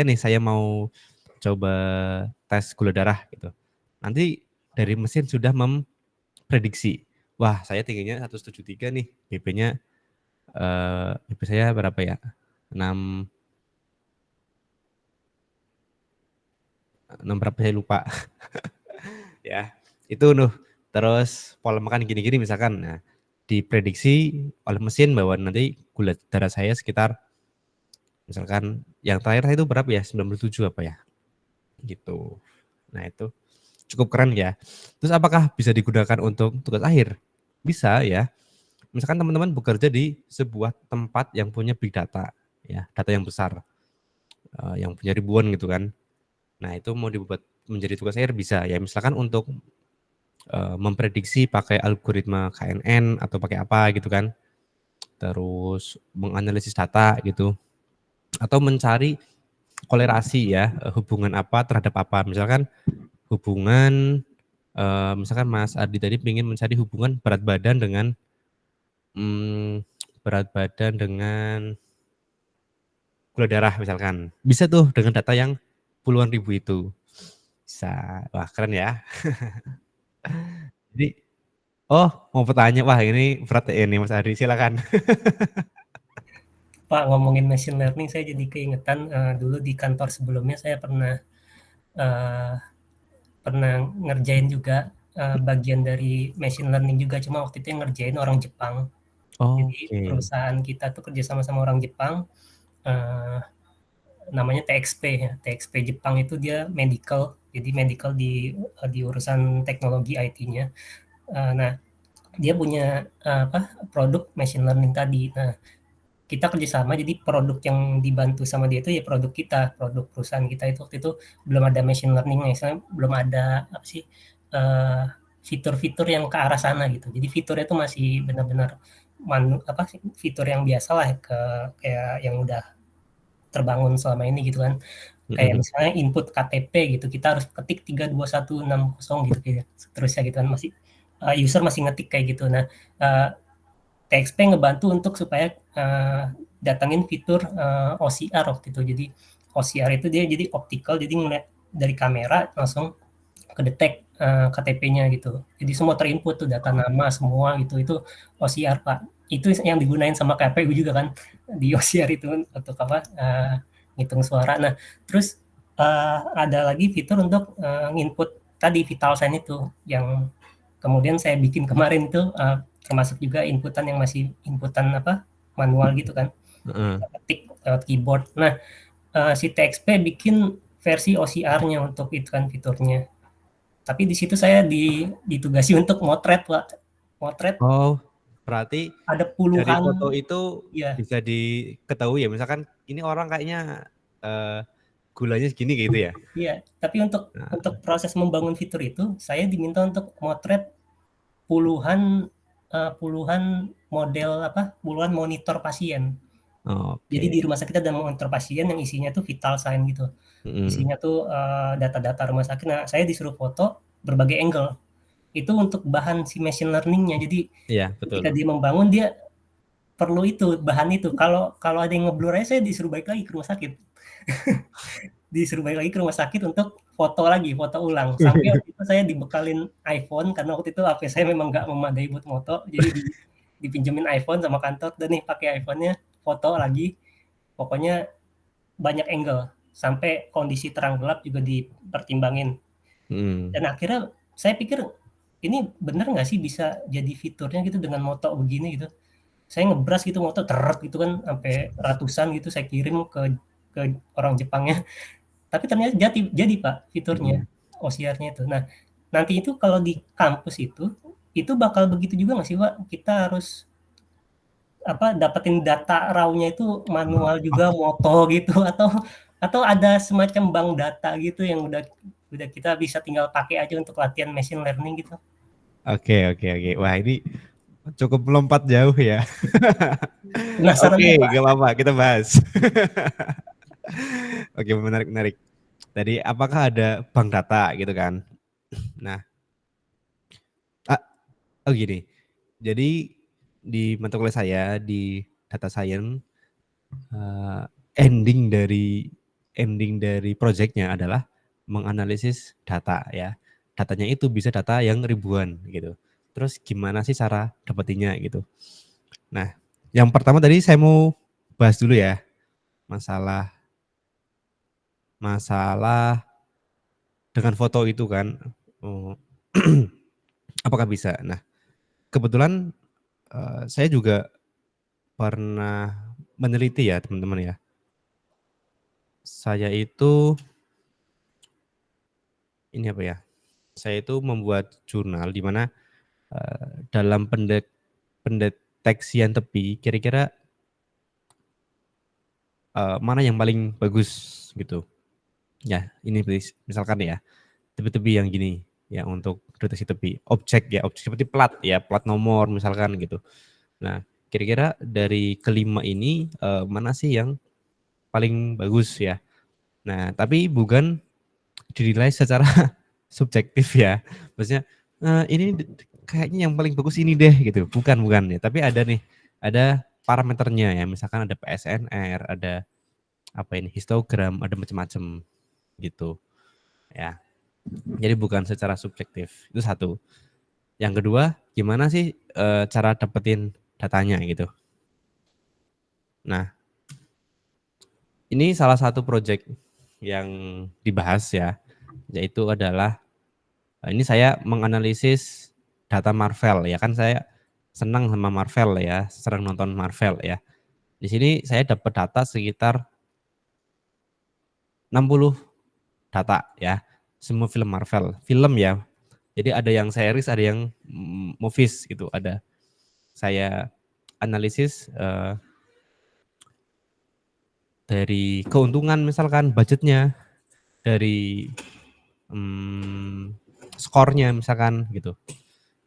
nih saya mau coba tes gula darah gitu. Nanti dari mesin sudah memprediksi. Wah, saya tingginya 173 nih, BP-nya BP saya berapa ya? 6 berapa saya lupa. Ya, itu terus pola makan gini-gini misalkan. Nah, diprediksi oleh mesin bahwa nanti gula darah saya sekitar misalkan yang terakhir itu berapa ya? 97 apa ya? Gitu. Nah, itu cukup keren ya. Terus apakah bisa digunakan untuk tugas akhir? Bisa ya. Misalkan teman-teman bekerja di sebuah tempat yang punya big data, ya, data yang besar, yang punya ribuan gitu kan. Nah, itu mau dibuat menjadi tugas akhir bisa ya. Misalkan untuk memprediksi pakai algoritma KNN atau pakai apa gitu kan. Terus menganalisis data gitu. Atau mencari kolerasi ya, hubungan apa terhadap apa. Misalkan hubungan misalkan Mas Ardi tadi ingin mencari hubungan berat badan dengan gula darah misalkan. Bisa tuh dengan data yang puluhan ribu itu. Bisa. Wah, keren ya. Jadi mau bertanya. Wah, ini berat ya ini Mas Ardi, silakan. Pak, ngomongin machine learning saya jadi keingetan dulu di kantor sebelumnya saya pernah ngerjain juga bagian dari machine learning juga, cuma waktu itu yang ngerjain orang Jepang. Jadi perusahaan kita tuh kerja sama orang Jepang, namanya TXP ya. TXP Jepang itu dia medical, jadi medical di urusan teknologi IT-nya. Nah, dia punya produk machine learning tadi. Nah, kita kerjasama, jadi produk yang dibantu sama dia itu ya produk kita, produk perusahaan kita itu waktu itu belum ada machine learning, misalnya belum ada fitur-fitur yang ke arah sana gitu. Jadi fiturnya itu masih benar-benar fitur yang biasa lah, kayak yang udah terbangun selama ini gitu kan. Kayak misalnya input KTP gitu, kita harus ketik 321160 gitu, seterusnya gitu kan, masih user masih ngetik kayak gitu. Nah, TXP ngebantu untuk supaya datangin fitur OCR waktu itu. Jadi OCR itu dia jadi optical, jadi ngeliat dari kamera langsung kedetek KTP-nya gitu. Jadi semua terinput tuh, data nama semua gitu, itu OCR Pak. Itu yang digunain sama KPU juga kan, di OCR itu untuk ngitung suara. Nah, terus ada lagi fitur untuk nginput tadi vital sign itu, yang kemudian saya bikin kemarin itu, termasuk juga inputan yang masih inputan manual gitu kan, ketik lewat keyboard. Nah, si TXP bikin versi OCR-nya untuk itu kan fiturnya. Tapi di situ saya ditugasi untuk motret Pak. Motret. Oh, berarti ada dari puluhan. foto itu ya, bisa diketahui ya, misalkan ini orang kayaknya gulanya segini gitu ya. Iya, tapi untuk proses membangun fitur itu saya diminta untuk motret puluhan model puluhan monitor pasien. Jadi di rumah sakit ada monitor pasien yang isinya tuh vital sign gitu. Isinya tuh data-data rumah sakit. Nah, saya disuruh foto berbagai angle. Itu untuk bahan si machine learning-nya. Jadi ketika dia membangun, dia perlu itu, bahan itu. Kalau ada yang ngeblur aja, saya disuruh balik lagi ke rumah sakit. Disuruh balik lagi ke rumah sakit untuk foto ulang. Sampai waktu itu saya dibekalin iPhone, karena waktu itu HP saya memang nggak memadai buat foto. Jadi dipinjemin iPhone sama kantor, dan nih pakai iPhone-nya, foto lagi. Pokoknya banyak angle. Sampai kondisi terang gelap juga dipertimbangin. Dan akhirnya saya pikir, ini bener nggak sih bisa jadi fiturnya gitu dengan moto begini gitu. Saya ngebras gitu moto teret gitu kan, sampai ratusan gitu saya kirim ke orang Jepangnya. Tapi ternyata jadi Pak fiturnya, OCR-nya itu. Nah, nanti itu kalau di kampus itu bakal begitu juga nggak sih Pak? Kita harus dapetin data raw-nya itu manual juga, moto gitu, atau ada semacam bank data gitu yang udah kita bisa tinggal pakai aja untuk latihan machine learning gitu. Oke. Wah, ini cukup melompat jauh ya. Oke, gak apa-apa, kita bahas. Oke, menarik. Tadi apakah ada bank data gitu kan? Nah, gini. Jadi di mata kuliah saya di data science, ending dari projectnya adalah menganalisis data ya. Datanya itu bisa data yang ribuan gitu. Terus gimana sih cara dapetinnya gitu. Nah, yang pertama tadi saya mau bahas dulu ya, masalah dengan foto itu kan, apakah bisa? Nah, kebetulan saya juga pernah meneliti ya teman-teman ya. Saya itu saya itu membuat jurnal di mana dalam pendeteksian tepi kira-kira mana yang paling bagus gitu. Ya, ini misalkan ya, tepi-tepi yang gini ya untuk deteksi tepi. Objek seperti plat nomor misalkan gitu. Nah, kira-kira dari kelima ini mana sih yang paling bagus ya. Nah, tapi bukan dinilai secara subjektif ya. Maksudnya ini kayaknya yang paling bagus ini deh gitu. Bukan ya. Tapi ada parameternya ya. Misalkan ada PSNR, ada histogram, ada macam-macam gitu. Ya. Jadi bukan secara subjektif. Itu satu. Yang kedua, gimana sih cara dapetin datanya gitu. Nah, ini salah satu project yang dibahas ya, yaitu adalah ini saya menganalisis data Marvel ya, kan saya senang sama Marvel ya, sering nonton Marvel ya. Di sini saya dapat data sekitar 60 data ya. Semua film Marvel, film ya. Jadi ada yang series, ada yang movies gitu, ada. Saya analisis dari keuntungan misalkan budgetnya, dari skornya misalkan gitu.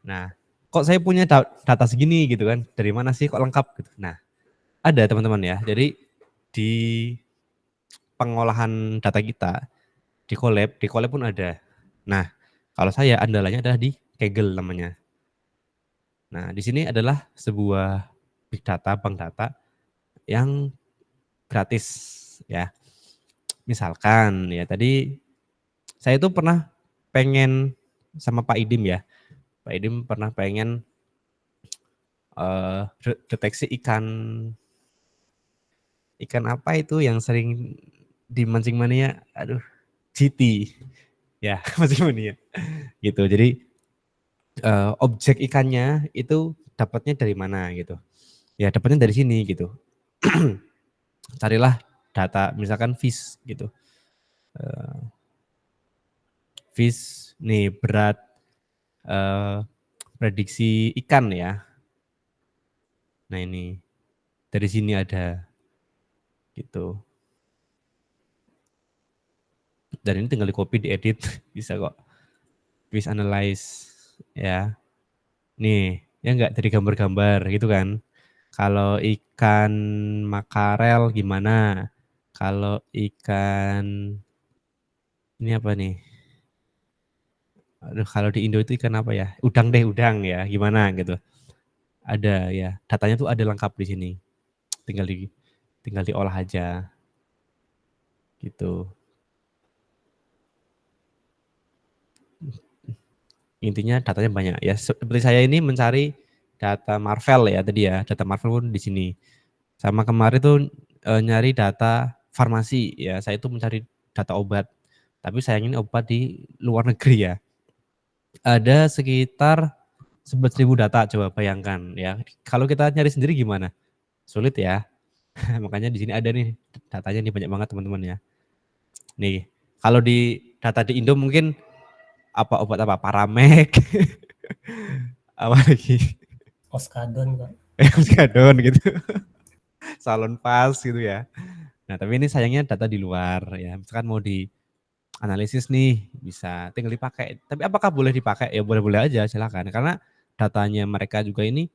Nah, kok saya punya data segini gitu kan? Dari mana sih kok lengkap gitu? Nah, ada teman-teman ya. Jadi di pengolahan data kita di Colab pun ada. Nah, kalau saya andalannya adalah di Kaggle namanya. Nah, di sini adalah sebuah big data, bank data yang gratis ya. Misalkan ya tadi saya tuh pernah pengen sama Pak Idim ya. Pak Idim pernah pengen deteksi ikan apa itu yang sering di Mancing Mania, aduh, GT ya, Mancing Mania gitu. Jadi objek ikannya itu dapatnya dari mana gitu, ya dapatnya dari sini gitu. Carilah data misalkan fish gitu, fish nih berat prediksi ikan ya. Nah ini dari sini ada gitu. Dan ini tinggal di copy, diedit, bisa kok. Fish analyze ya. Nih, ya enggak dari gambar-gambar gitu kan. Kalau ikan makarel gimana? Kalau ikan ini apa nih? Aduh, kalau di Indo itu ikan apa ya? Udang deh, udang ya. Gimana gitu. Ada ya. Datanya tuh ada lengkap di sini. Tinggal diolah aja. Gitu. Intinya datanya banyak ya. Seperti saya ini mencari data Marvel ya tadi ya. Data Marvel pun di sini. Sama kemarin tuh nyari data farmasi ya. Saya itu mencari data obat. Tapi sayangnya obat di luar negeri ya. Ada sekitar 11.000 data, coba bayangkan ya. Kalau kita nyari sendiri gimana? Sulit ya. Makanya di sini ada nih datanya nih banyak banget teman-teman ya. Nih, kalau di data di Indo mungkin obat apa? Paramek. Apa lagi? Oskadon, Pak. Oskadon gitu. Salon pas gitu ya. Nah, tapi ini sayangnya data di luar ya. Misalkan mau di analisis nih bisa tinggal dipakai. Tapi apakah boleh dipakai? Ya boleh-boleh aja, silakan. Karena datanya mereka juga ini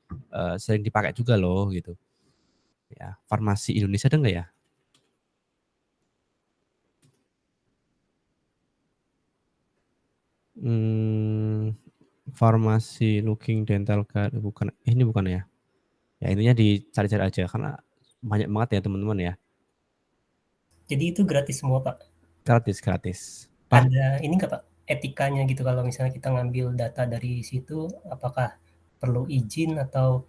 sering dipakai juga loh gitu. Ya, farmasi Indonesia ada enggak ya? Farmasi Looking Dental Card bukan, ini bukan ya? Ya intinya dicari-cari aja karena banyak banget ya teman-teman ya. Jadi itu gratis semua, Pak? Gratis. Ada ini enggak, Pak, etikanya gitu kalau misalnya kita ngambil data dari situ, apakah perlu izin atau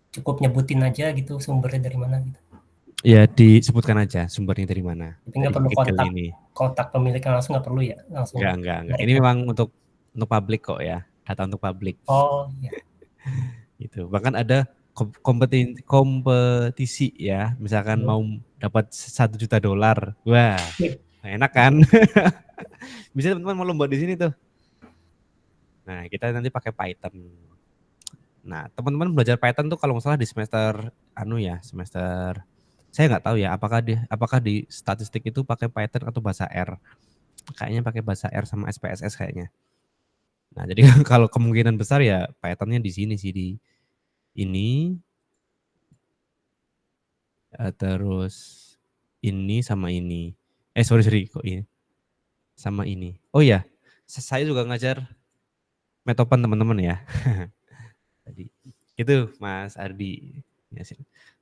cukup nyebutin aja gitu sumbernya dari mana gitu? Ya disebutkan aja sumbernya dari mana. Tapi nggak perlu kontak pemiliknya langsung, nggak perlu ya? Langsung. Enggak. Ini memang untuk publik kok ya, data untuk publik. Oh iya. Gitu. Bahkan ada kompetisi ya, misalkan mau dapat $1 juta, wah enak kan? Bisa teman-teman mau lomba di sini tuh. Nah kita nanti pakai Python. Nah teman-teman belajar Python tuh kalau nggak salah di semester semester saya nggak tahu ya apakah di statistik itu pakai Python atau bahasa R. Kayaknya pakai bahasa R sama SPSS kayaknya. Nah jadi kalau kemungkinan besar ya Pythonnya di sini sih, di ini terus ini sama ini. Sorry kok ini sama ini. Oh ya, saya juga ngajar Metopan teman-teman ya. Jadi gitu Mas Ardi.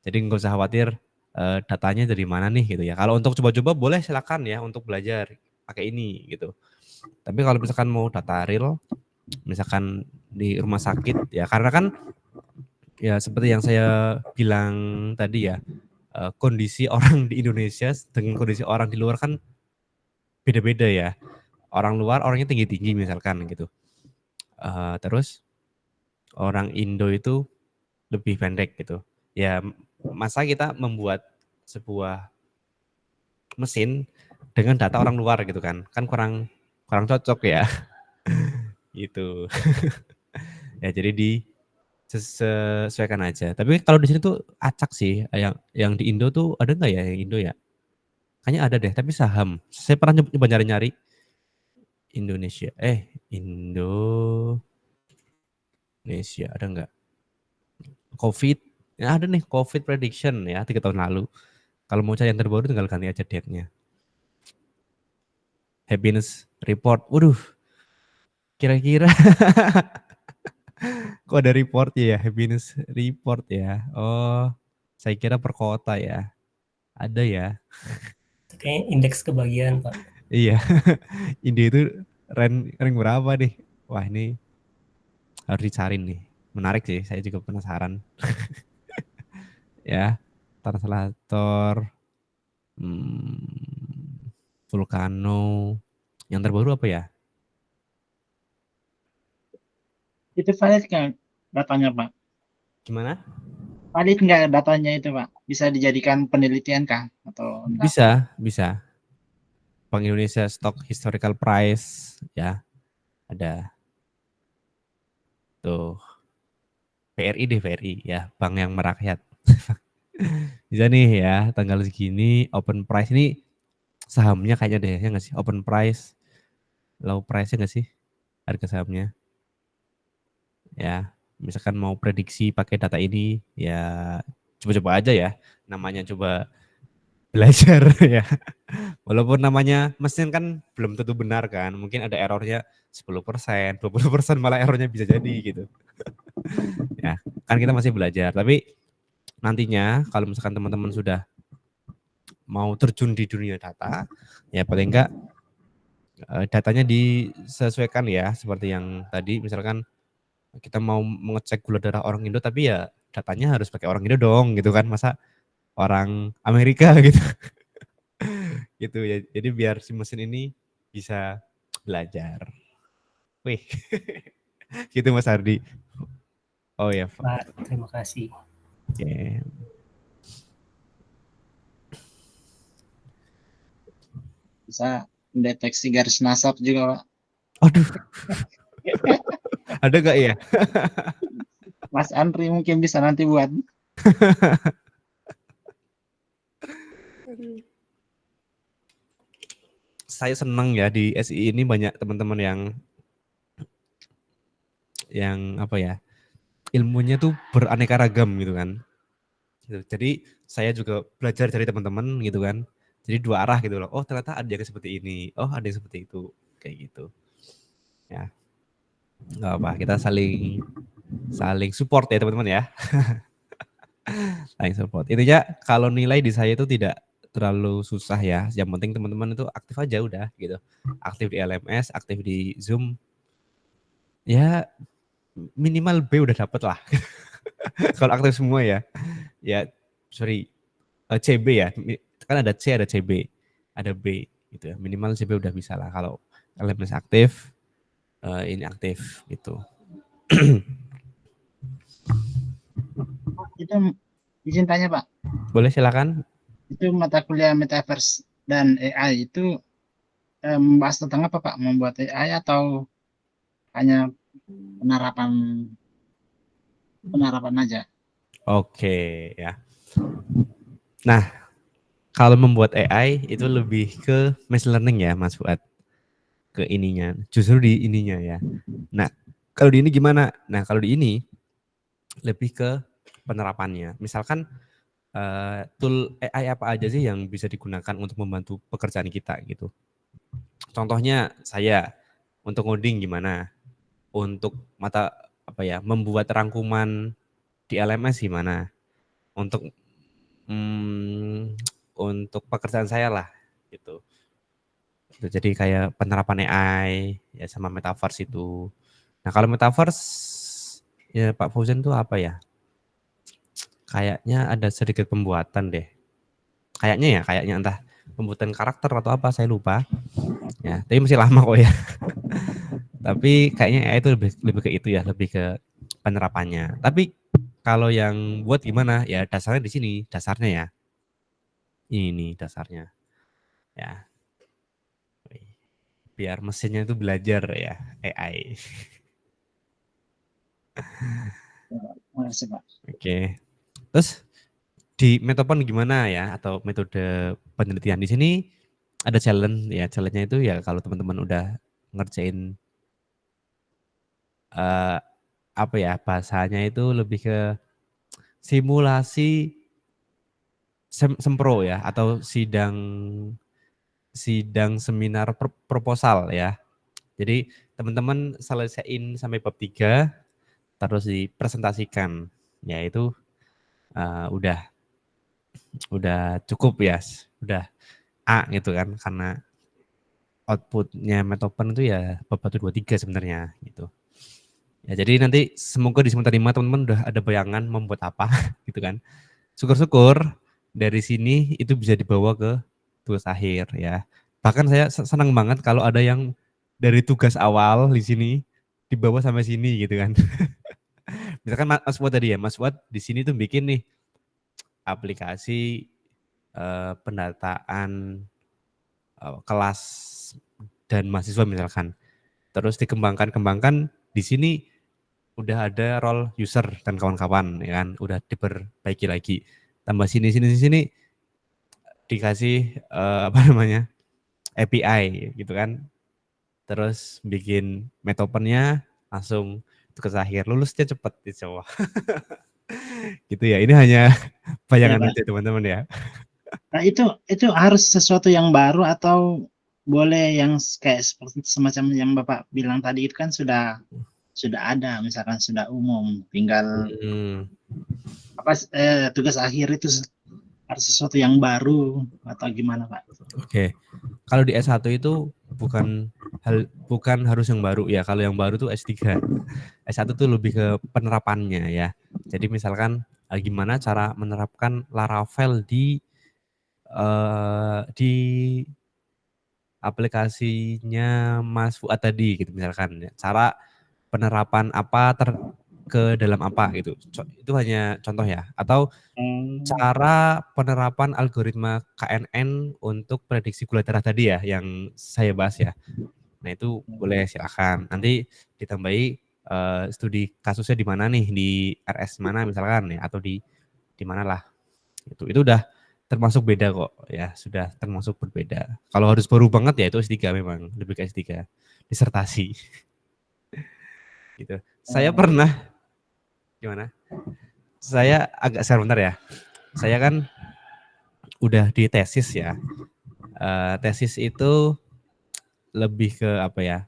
Jadi nggak usah khawatir datanya dari mana nih gitu ya. Kalau untuk coba-coba boleh silakan ya untuk belajar pakai ini gitu. Tapi kalau misalkan mau data real, misalkan di rumah sakit ya, karena kan ya seperti yang saya bilang tadi ya, kondisi orang di Indonesia dengan kondisi orang di luar kan beda-beda ya. Orang luar orangnya tinggi-tinggi misalkan gitu. Terus orang Indo itu lebih pendek gitu. Ya masa kita membuat sebuah mesin dengan data orang luar gitu kan kurang cocok ya. Gitu. Ya jadi disesuaikan aja. Tapi kalau di sini tuh acak sih, yang di Indo tuh ada nggak ya yang Indo ya? Kayaknya ada deh, tapi saham. Saya pernah nyoba nyari-nyari Indonesia. Indonesia ada nggak? COVID, ya ada nih COVID prediction ya 3 tahun lalu. Kalau mau cari yang terbaru tinggal ganti aja date-nya. Happiness report, waduh, kira-kira kok ada report ya, happiness report ya. Oh, saya kira per kota ya. Ada ya. Kayaknya indeks kebahagiaan, Pak. Iya, India itu rank berapa nih? Wah ini harus dicari nih. Menarik sih, saya juga penasaran. Ya, translator, Vulcano. Yang terbaru apa ya? Itu valid kan datanya, Pak? Gimana? Valid nggak datanya itu, Pak? Bisa dijadikan penelitian kah? Atau enggak? Bisa. Bank Indonesia Stock Historical Price, ya ada. Tuh, BRI ya, bank yang merakyat. Bisa nih ya, tanggal segini open price ini sahamnya kayaknya deh, ya nggak sih? Open price, low price nggak sih harga sahamnya? Ya, misalkan mau prediksi pakai data ini, ya coba-coba aja ya. Namanya coba belajar ya. Walaupun namanya mesin kan belum tentu benar kan, mungkin ada errornya 10%, 20% malah errornya bisa jadi gitu. Ya, kan kita masih belajar. Tapi nantinya kalau misalkan teman-teman sudah mau terjun di dunia data, ya paling enggak datanya disesuaikan ya, seperti yang tadi misalkan kita mau mengecek gula darah orang Indo, tapi ya datanya harus pakai orang Indo dong gitu kan, masa orang Amerika gitu. Gitu ya. Jadi biar si mesin ini bisa belajar. Wih. Gitu Mas Ardi. Oh ya, Pak, terima kasih. Oke. Bisa mendeteksi garis nasab juga, Pak. Aduh. Ada gak ya? Mas Andri mungkin bisa nanti buat. Saya senang ya di SI ini banyak teman-teman yang apa ya, ilmunya tuh beraneka ragam gitu kan. Jadi saya juga belajar dari teman-teman gitu kan. Jadi dua arah gitu loh. Oh ternyata ada yang seperti ini. Oh ada yang seperti itu. Kayak gitu. Ya. Nggak apa, kita saling support ya teman-teman ya. Saling support. Intinya kalau nilai di saya itu tidak terlalu susah ya. Yang penting teman-teman itu aktif aja udah gitu. Aktif di LMS, aktif di Zoom. Ya minimal B udah dapet lah. Kalau aktif semua ya. Ya sorry, CB ya. Kan ada C, ada CB, ada B gitu ya. Minimal CB udah bisa lah kalau LMS aktif, ini aktif gitu. Itu izin tanya, Pak. Boleh silakan. Itu mata kuliah metaverse dan AI itu membahas tentang apa, Pak? Membuat AI atau hanya penerapan aja? Oke ya. Nah, kalau membuat AI itu lebih ke machine learning ya Mas Fuad. Ke ininya, justru di ininya ya. Nah, kalau di ini gimana? Nah, kalau di ini lebih ke penerapannya. Misalkan tool AI apa aja sih yang bisa digunakan untuk membantu pekerjaan kita gitu. Contohnya saya untuk ngoding gimana? Untuk membuat rangkuman di LMS gimana? Untuk untuk pekerjaan saya lah gitu. Jadi kayak penerapan AI ya sama metaverse itu. Nah kalau metaverse ya Pak Fauzan tuh apa ya? Kayaknya ada sedikit pembuatan deh. Kayaknya entah pembuatan karakter atau apa saya lupa. Ya, tapi masih lama kok ya. Tapi kayaknya AI itu lebih ke itu ya, lebih ke penerapannya. Tapi kalau yang buat gimana? Ya dasarnya di sini, dasarnya ya. Ini dasarnya. Ya. biar mesinnya itu belajar ya, AI. Makasih, Pak. Oke. Terus di Metopon gimana ya, atau metode penelitian di sini ada challenge ya. Challenge-nya itu ya kalau teman-teman udah ngerjain apa ya, bahasanya itu lebih ke simulasi sempro ya, atau sidang seminar proposal ya. Jadi teman-teman selesaiin sampai bab 3 terus dipresentasikan. Ya itu udah cukup ya, udah A gitu kan, karena outputnya Metopon itu ya bab 1, 2, 3 sebenarnya gitu. Ya jadi nanti semoga di semester 5 teman-teman udah ada bayangan membuat apa gitu kan. Syukur-syukur dari sini itu bisa dibawa ke tugas akhir ya. Bahkan saya senang banget kalau ada yang dari tugas awal di sini dibawa sampai sini gitu kan. Misalkan Mas Fuad tadi ya, Mas Fuad di sini tuh bikin nih aplikasi pendataan kelas dan mahasiswa misalkan. Terus dikembangkan di sini udah ada role user dan kawan-kawan ya kan, udah diperbaiki lagi. Tambah sini dikasih apa namanya? API gitu kan. Terus bikin Metopennya langsung tugas akhir, lulusnya cepet insya Allah. Gitu ya. Ini hanya bayangan Ya, aja teman-teman ya. Nah, itu harus sesuatu yang baru atau boleh yang kayak seperti semacam yang Bapak bilang tadi itu kan sudah ada, misalkan sudah umum, tinggal tugas akhir itu harus sesuatu yang baru atau gimana, Pak? Oke. Kalau di S1 itu bukan harus yang baru ya. Kalau yang baru tuh S3. S1 tuh lebih ke penerapannya ya. Jadi misalkan gimana cara menerapkan Laravel di aplikasinya Mas Fuad tadi gitu misalkan ya. Cara penerapan apa ke dalam apa gitu. Itu hanya contoh ya. Atau cara penerapan algoritma KNN untuk prediksi gula darah tadi ya yang saya bahas ya. Nah itu boleh silakan. Nanti ditambahi studi kasusnya di mana nih, di RS mana misalkan ya, atau di mana lah. Itu udah termasuk beda kok ya, sudah termasuk berbeda. Kalau harus baru banget ya itu S3 memang, lebih ke S3, disertasi. Gitu. Saya pernah gimana? Saya agak share bentar ya. Saya kan udah di tesis ya. Tesis itu lebih ke apa ya?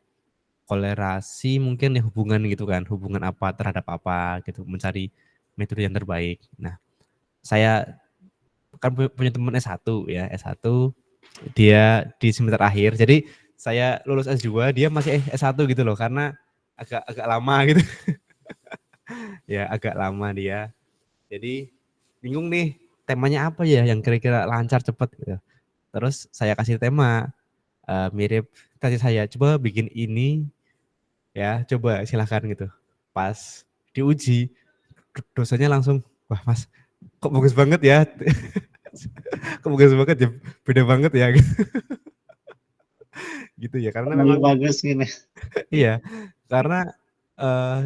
Kolerasi mungkin ya, hubungan gitu kan, hubungan apa terhadap apa gitu, mencari metode yang terbaik. Nah, saya kan punya teman S1 ya, S1 dia di semester akhir. Jadi saya lulus S2, dia masih S1 gitu loh, karena agak lama gitu. Ya, agak lama dia. Jadi bingung nih, temanya apa ya yang kira-kira lancar cepet gitu. Terus saya kasih tema mirip tadi saya, coba bikin ini ya, coba silahkan gitu. Pas diuji, dosanya langsung, wah Mas, kok bagus banget ya. Kok bagus banget ya, beda banget ya. Gitu ya, karena memang bagus gini. iya, karena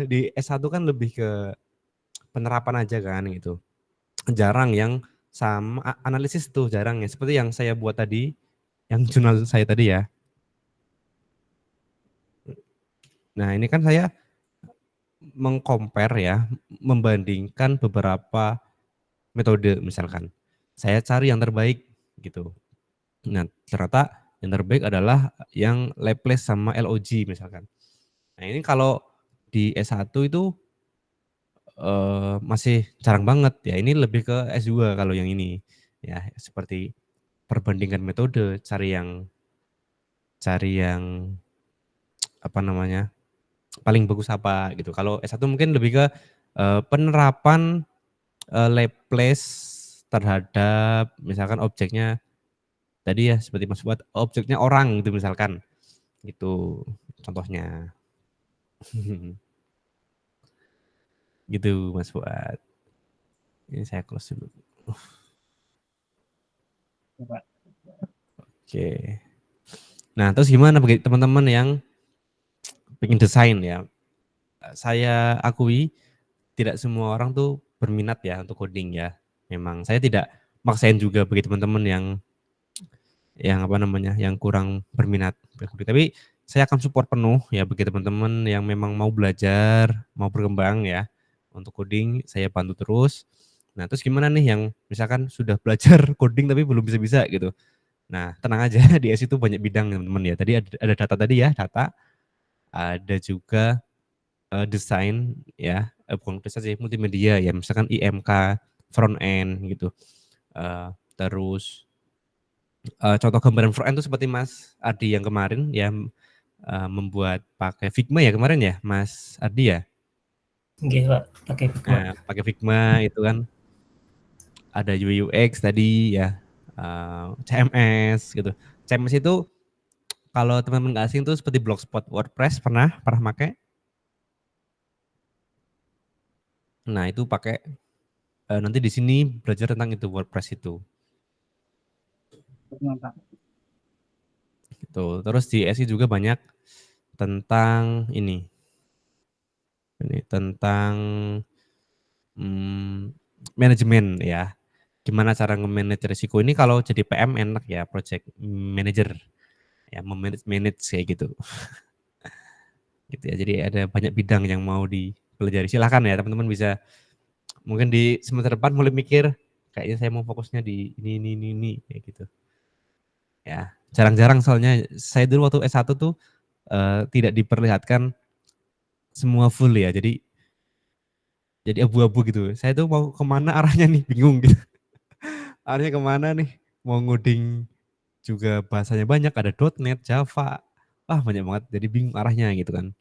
di S1 kan lebih ke penerapan aja kan gitu. Jarang yang sama analisis tuh, jarang ya. Seperti yang saya buat tadi, yang jurnal saya tadi ya. Nah ini kan saya mengcompare ya, membandingkan beberapa metode misalkan. Saya cari yang terbaik gitu. Nah ternyata yang terbaik adalah yang Laplace sama LOG misalkan. Nah ini kalau di S1 itu masih jarang banget ya. Ini lebih ke S2 kalau yang ini ya, seperti perbandingan metode, cari yang apa namanya, paling bagus apa gitu. Kalau S1 mungkin lebih ke penerapan Laplace terhadap misalkan objeknya tadi ya, seperti Mas buat objeknya orang gitu misalkan. Gitu contohnya. Gitu Mas Fuad. Ini saya close dulu. Oke. Nah, terus gimana bagi teman-teman yang pengen desain ya? Saya akui tidak semua orang tuh berminat ya untuk coding ya. Memang saya tidak maksain juga bagi teman-teman yang apa namanya, yang kurang berminat bercoding. Tapi saya akan support penuh ya bagi teman-teman yang memang mau belajar, mau berkembang ya. Untuk coding saya bantu terus. Nah, terus gimana nih yang misalkan sudah belajar coding tapi belum bisa-bisa gitu. Nah, tenang aja di S itu banyak bidang teman-teman ya. Tadi ada data tadi ya, data. Ada juga desain ya, bukan desain sih, multimedia ya, misalkan IMK, front end gitu. Terus contoh gambaran front end itu seperti Mas Ardi yang kemarin ya, membuat pakai Figma ya kemarin ya, Mas Ardi ya? Nggih, Pak, pakai Figma. Nah, pakai Figma itu kan ada UI UX tadi ya, CMS gitu. CMS itu kalau teman-teman nggak asing tuh seperti Blogspot, WordPress pernah pakai? Nah, itu pakai nanti di sini belajar tentang itu WordPress itu. Gitu. Terus di SI juga banyak tentang ini tentang manajemen ya. Gimana cara nge-manage risiko ini kalau jadi PM enak ya, project manager ya, memanage kayak gitu. Gitu ya. Jadi ada banyak bidang yang mau dipelajari. Silakan ya teman-teman bisa mungkin di semester depan mulai mikir kayaknya saya mau fokusnya di ini kayak gitu. Ya, jarang-jarang soalnya saya dulu waktu S1 tuh tidak diperlihatkan semua full ya. Jadi abu-abu gitu. Saya tuh mau kemana arahnya nih, bingung gitu. Arahnya kemana nih? Mau ngoding juga bahasanya banyak, ada .NET, Java, wah banyak banget. Jadi bingung arahnya gitu kan.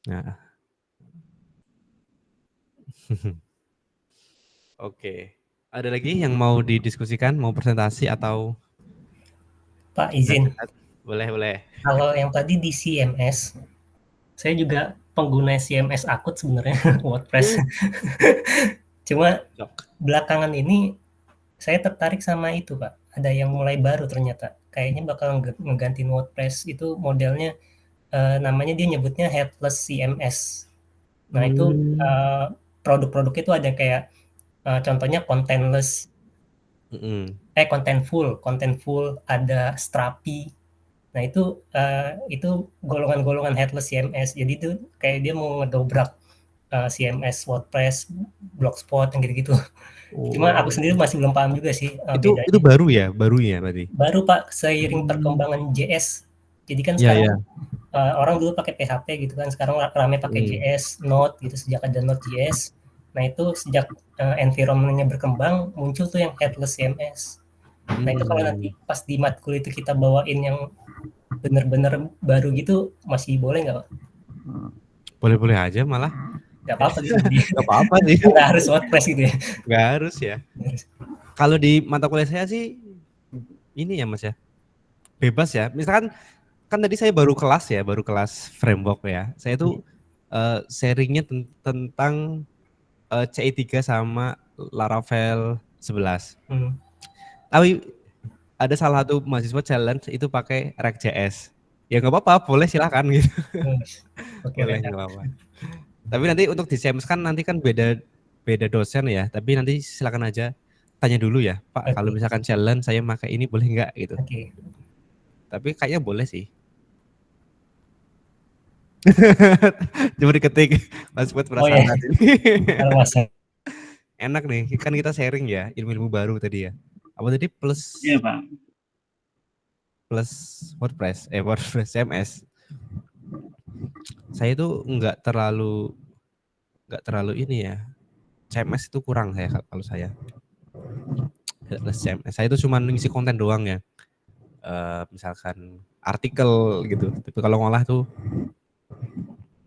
Nah, oke. Ada lagi yang mau didiskusikan, mau presentasi atau? Pak, izin. Boleh. Kalau yang tadi di CMS, saya juga pengguna CMS akut sebenarnya, WordPress. Cuma belakangan ini saya tertarik sama itu, Pak. Ada yang mulai baru ternyata. Kayaknya bakal ngegantiin WordPress. Itu modelnya namanya dia nyebutnya headless CMS. Nah, itu produk-produk itu ada kayak contohnya contentless, contentful, ada Strapi. Nah, itu golongan-golongan headless CMS. Jadi itu kayak dia mau ngedobrak CMS WordPress, Blogspot yang gitu-gitu. Cuma aku sendiri masih belum paham juga sih bedanya. Itu baru ya berarti? Baru, Pak, seiring perkembangan JS. Jadi kan sekarang orang dulu pakai PHP gitu kan, sekarang rame pakai JS, Node gitu sejak ada Node.js. Nah, itu sejak environment-nya berkembang muncul tuh yang headless CMS. Nah, itu kalau nanti pas di matkul itu kita bawain yang bener-bener baru gitu, masih boleh nggak, Pak? Boleh-boleh aja malah. Nggak apa-apa gitu. Nggak apa-apa sih. Nggak harus WordPress gitu ya. Nggak harus ya. Kalau di mata kuliah saya sih ini ya Mas ya, bebas ya. Misalkan kan tadi saya baru kelas framework ya. Saya tuh sharingnya tentang CI3 sama Laravel 11. Tapi ada salah satu mahasiswa challenge itu pakai React.js. Ya nggak apa-apa, boleh silakan gitu. Boleh nggak apa-apa. Tapi nanti untuk di CMS kan nanti kan beda dosen ya. Tapi nanti silakan aja tanya dulu ya, Pak. Kalau misalkan challenge saya pakai ini boleh nggak gitu. Tapi kayaknya boleh sih. Coba diketik Mas buat penasaran ini. Enak nih, kan kita sharing ya ilmu-ilmu baru tadi ya. Apa tadi plus? Iya, Pak. Plus WordPress CMS. Saya itu nggak terlalu ini ya. CMS itu kurang kalau saya. CMS saya itu cuma ngisi konten doang ya. Misalkan artikel gitu. Tapi kalau ngolah tuh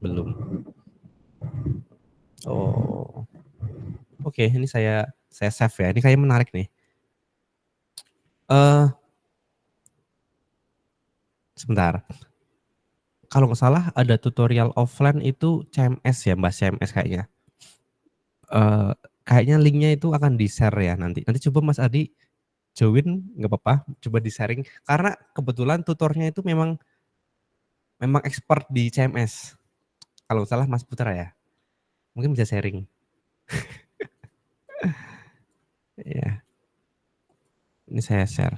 belum. Oh. Oke, ini saya save ya. Ini kayaknya menarik nih. Sebentar. Kalau nggak salah ada tutorial offline itu CMS ya, Mbak, CMS kayaknya. Kayaknya linknya itu akan di-share ya nanti. Nanti coba Mas Adi join nggak apa-apa, coba di-sharing karena kebetulan tutornya itu memang expert di CMS. Kalau salah Mas Putra ya. Mungkin bisa sharing. Ya. Ini saya share.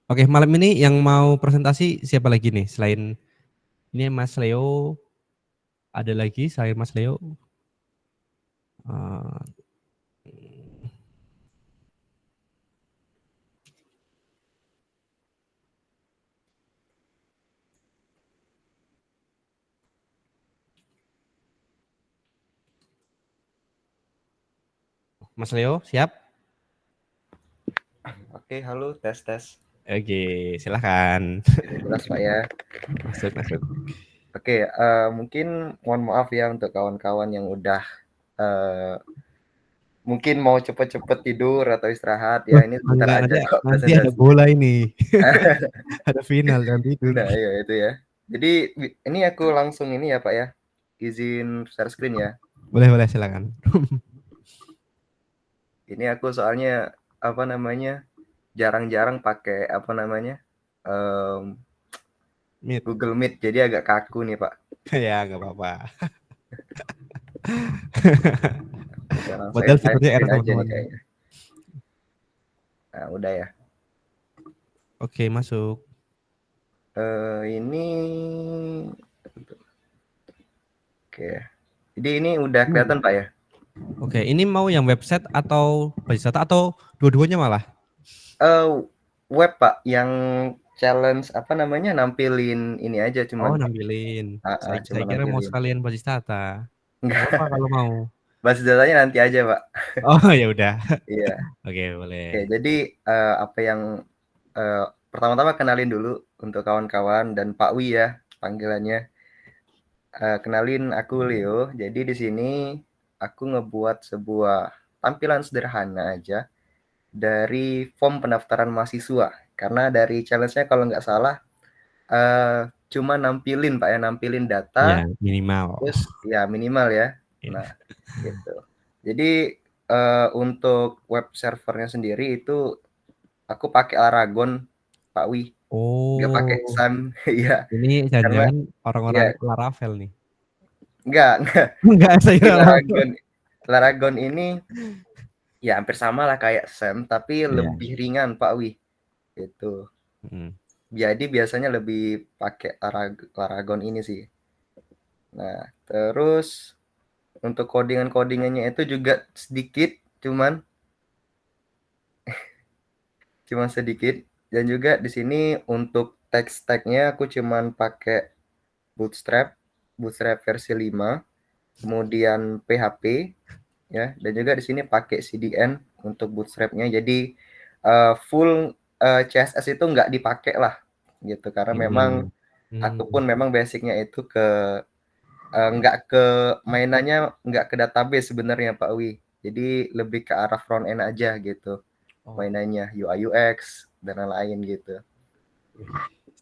Oke, malam ini yang mau presentasi siapa lagi nih? Selain ini Mas Leo, ada lagi selain Mas Leo? Mas Leo, siap? Oke, halo, tes. Oke, silahkan. Jelas Pak ya. Masuk. Oke, mungkin mohon maaf ya untuk kawan-kawan yang udah mungkin mau cepet-cepet tidur atau istirahat ya. Ini sebentar aja kok nanti ada presentasi. bola ini. Ada final dan tidur. Nah, iya itu ya. Jadi ini aku langsung ini ya Pak ya. Izin share screen ya. Boleh, silakan. Ini aku soalnya apa namanya? Jarang-jarang pakai apa namanya? Meet. Google Meet, jadi agak kaku nih Pak. Ya, nggak apa-apa. Padahal Padahal saya fiturnya enak aja nih teman-teman. kayaknya. Nah, udah ya. Oke, masuk. Ini oke. Jadi ini udah kelihatan Pak ya? Oke, ini mau yang website atau basis data atau dua-duanya malah? Web Pak, yang challenge apa namanya, nampilin ini aja cuman. Oh, nampilin. Saya Cuma kira mau nampilin. sekalian basis data. Enggak. Apa kalau mau? Basis datanya nanti aja Pak. Oh, ya udah. Iya. Oke, boleh. Oke, jadi apa yang pertama-tama kenalin dulu untuk kawan-kawan dan Pak Wi ya panggilannya. Kenalin aku Leo. Jadi di sini aku ngebuat sebuah tampilan sederhana aja dari form pendaftaran mahasiswa. Karena dari challenge-nya kalau nggak salah cuma nampilin Pak ya, nampilin data. Ya, minimal. Terus ya minimal ya. Nah, gitu. Jadi untuk web servernya sendiri itu aku pakai Aragon Pak Wi. Nggak pakai Oh, Sun. Iya. ini Karena jangan-jangan orang-orang ya Laravel nih. enggak. Enggak, saya kira Laragon ini ya hampir sama lah kayak Sam, tapi Iya. lebih ringan Pak Wi. Itu. Jadi biasanya lebih pakai Laragon ini sih. Nah, terus untuk codingannya itu juga sedikit, cuman sedikit. Dan juga di sini untuk text tag-nya aku cuman pakai Bootstrap versi 5, kemudian PHP ya, dan juga di sini pakai CDN untuk Bootstrap-nya. Jadi full CSS itu nggak dipakai lah gitu, karena memang aku pun memang basicnya itu ke nggak ke mainannya, nggak ke database sebenarnya Pak Wi. Jadi lebih ke arah front end aja gitu mainannya, UI UX dan lain-lain gitu.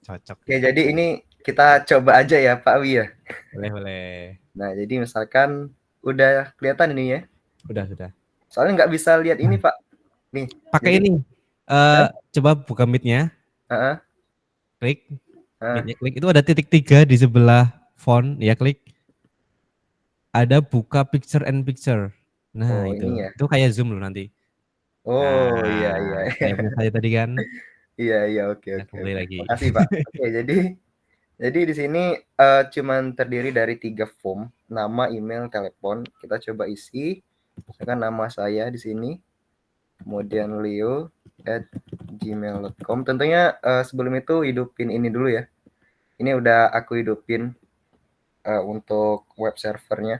Cocok. Oke, jadi ini kita coba aja ya Pak Wi ya. Boleh. Nah, jadi misalkan udah kelihatan ini ya. Udah. Soalnya nggak bisa lihat ini Pak. Nih. Pakai ini. Coba buka Meet-nya. Klik. Meet-nya klik. Itu ada titik 3 di sebelah font. Ya, klik. Ada buka picture in picture. Nah, itu. Ini ya. Itu kayak Zoom loh nanti. Oh, iya. Kayak punya saya tadi kan. Iya, oke. Lagi. Makasih Pak. Oke, jadi di sini cuman terdiri dari 3 form, nama, email, telepon. Kita coba isi. Misalkan nama saya di sini. Kemudian leo@gmail.com. Tentunya sebelum itu hidupin ini dulu ya. Ini udah aku hidupin untuk web servernya.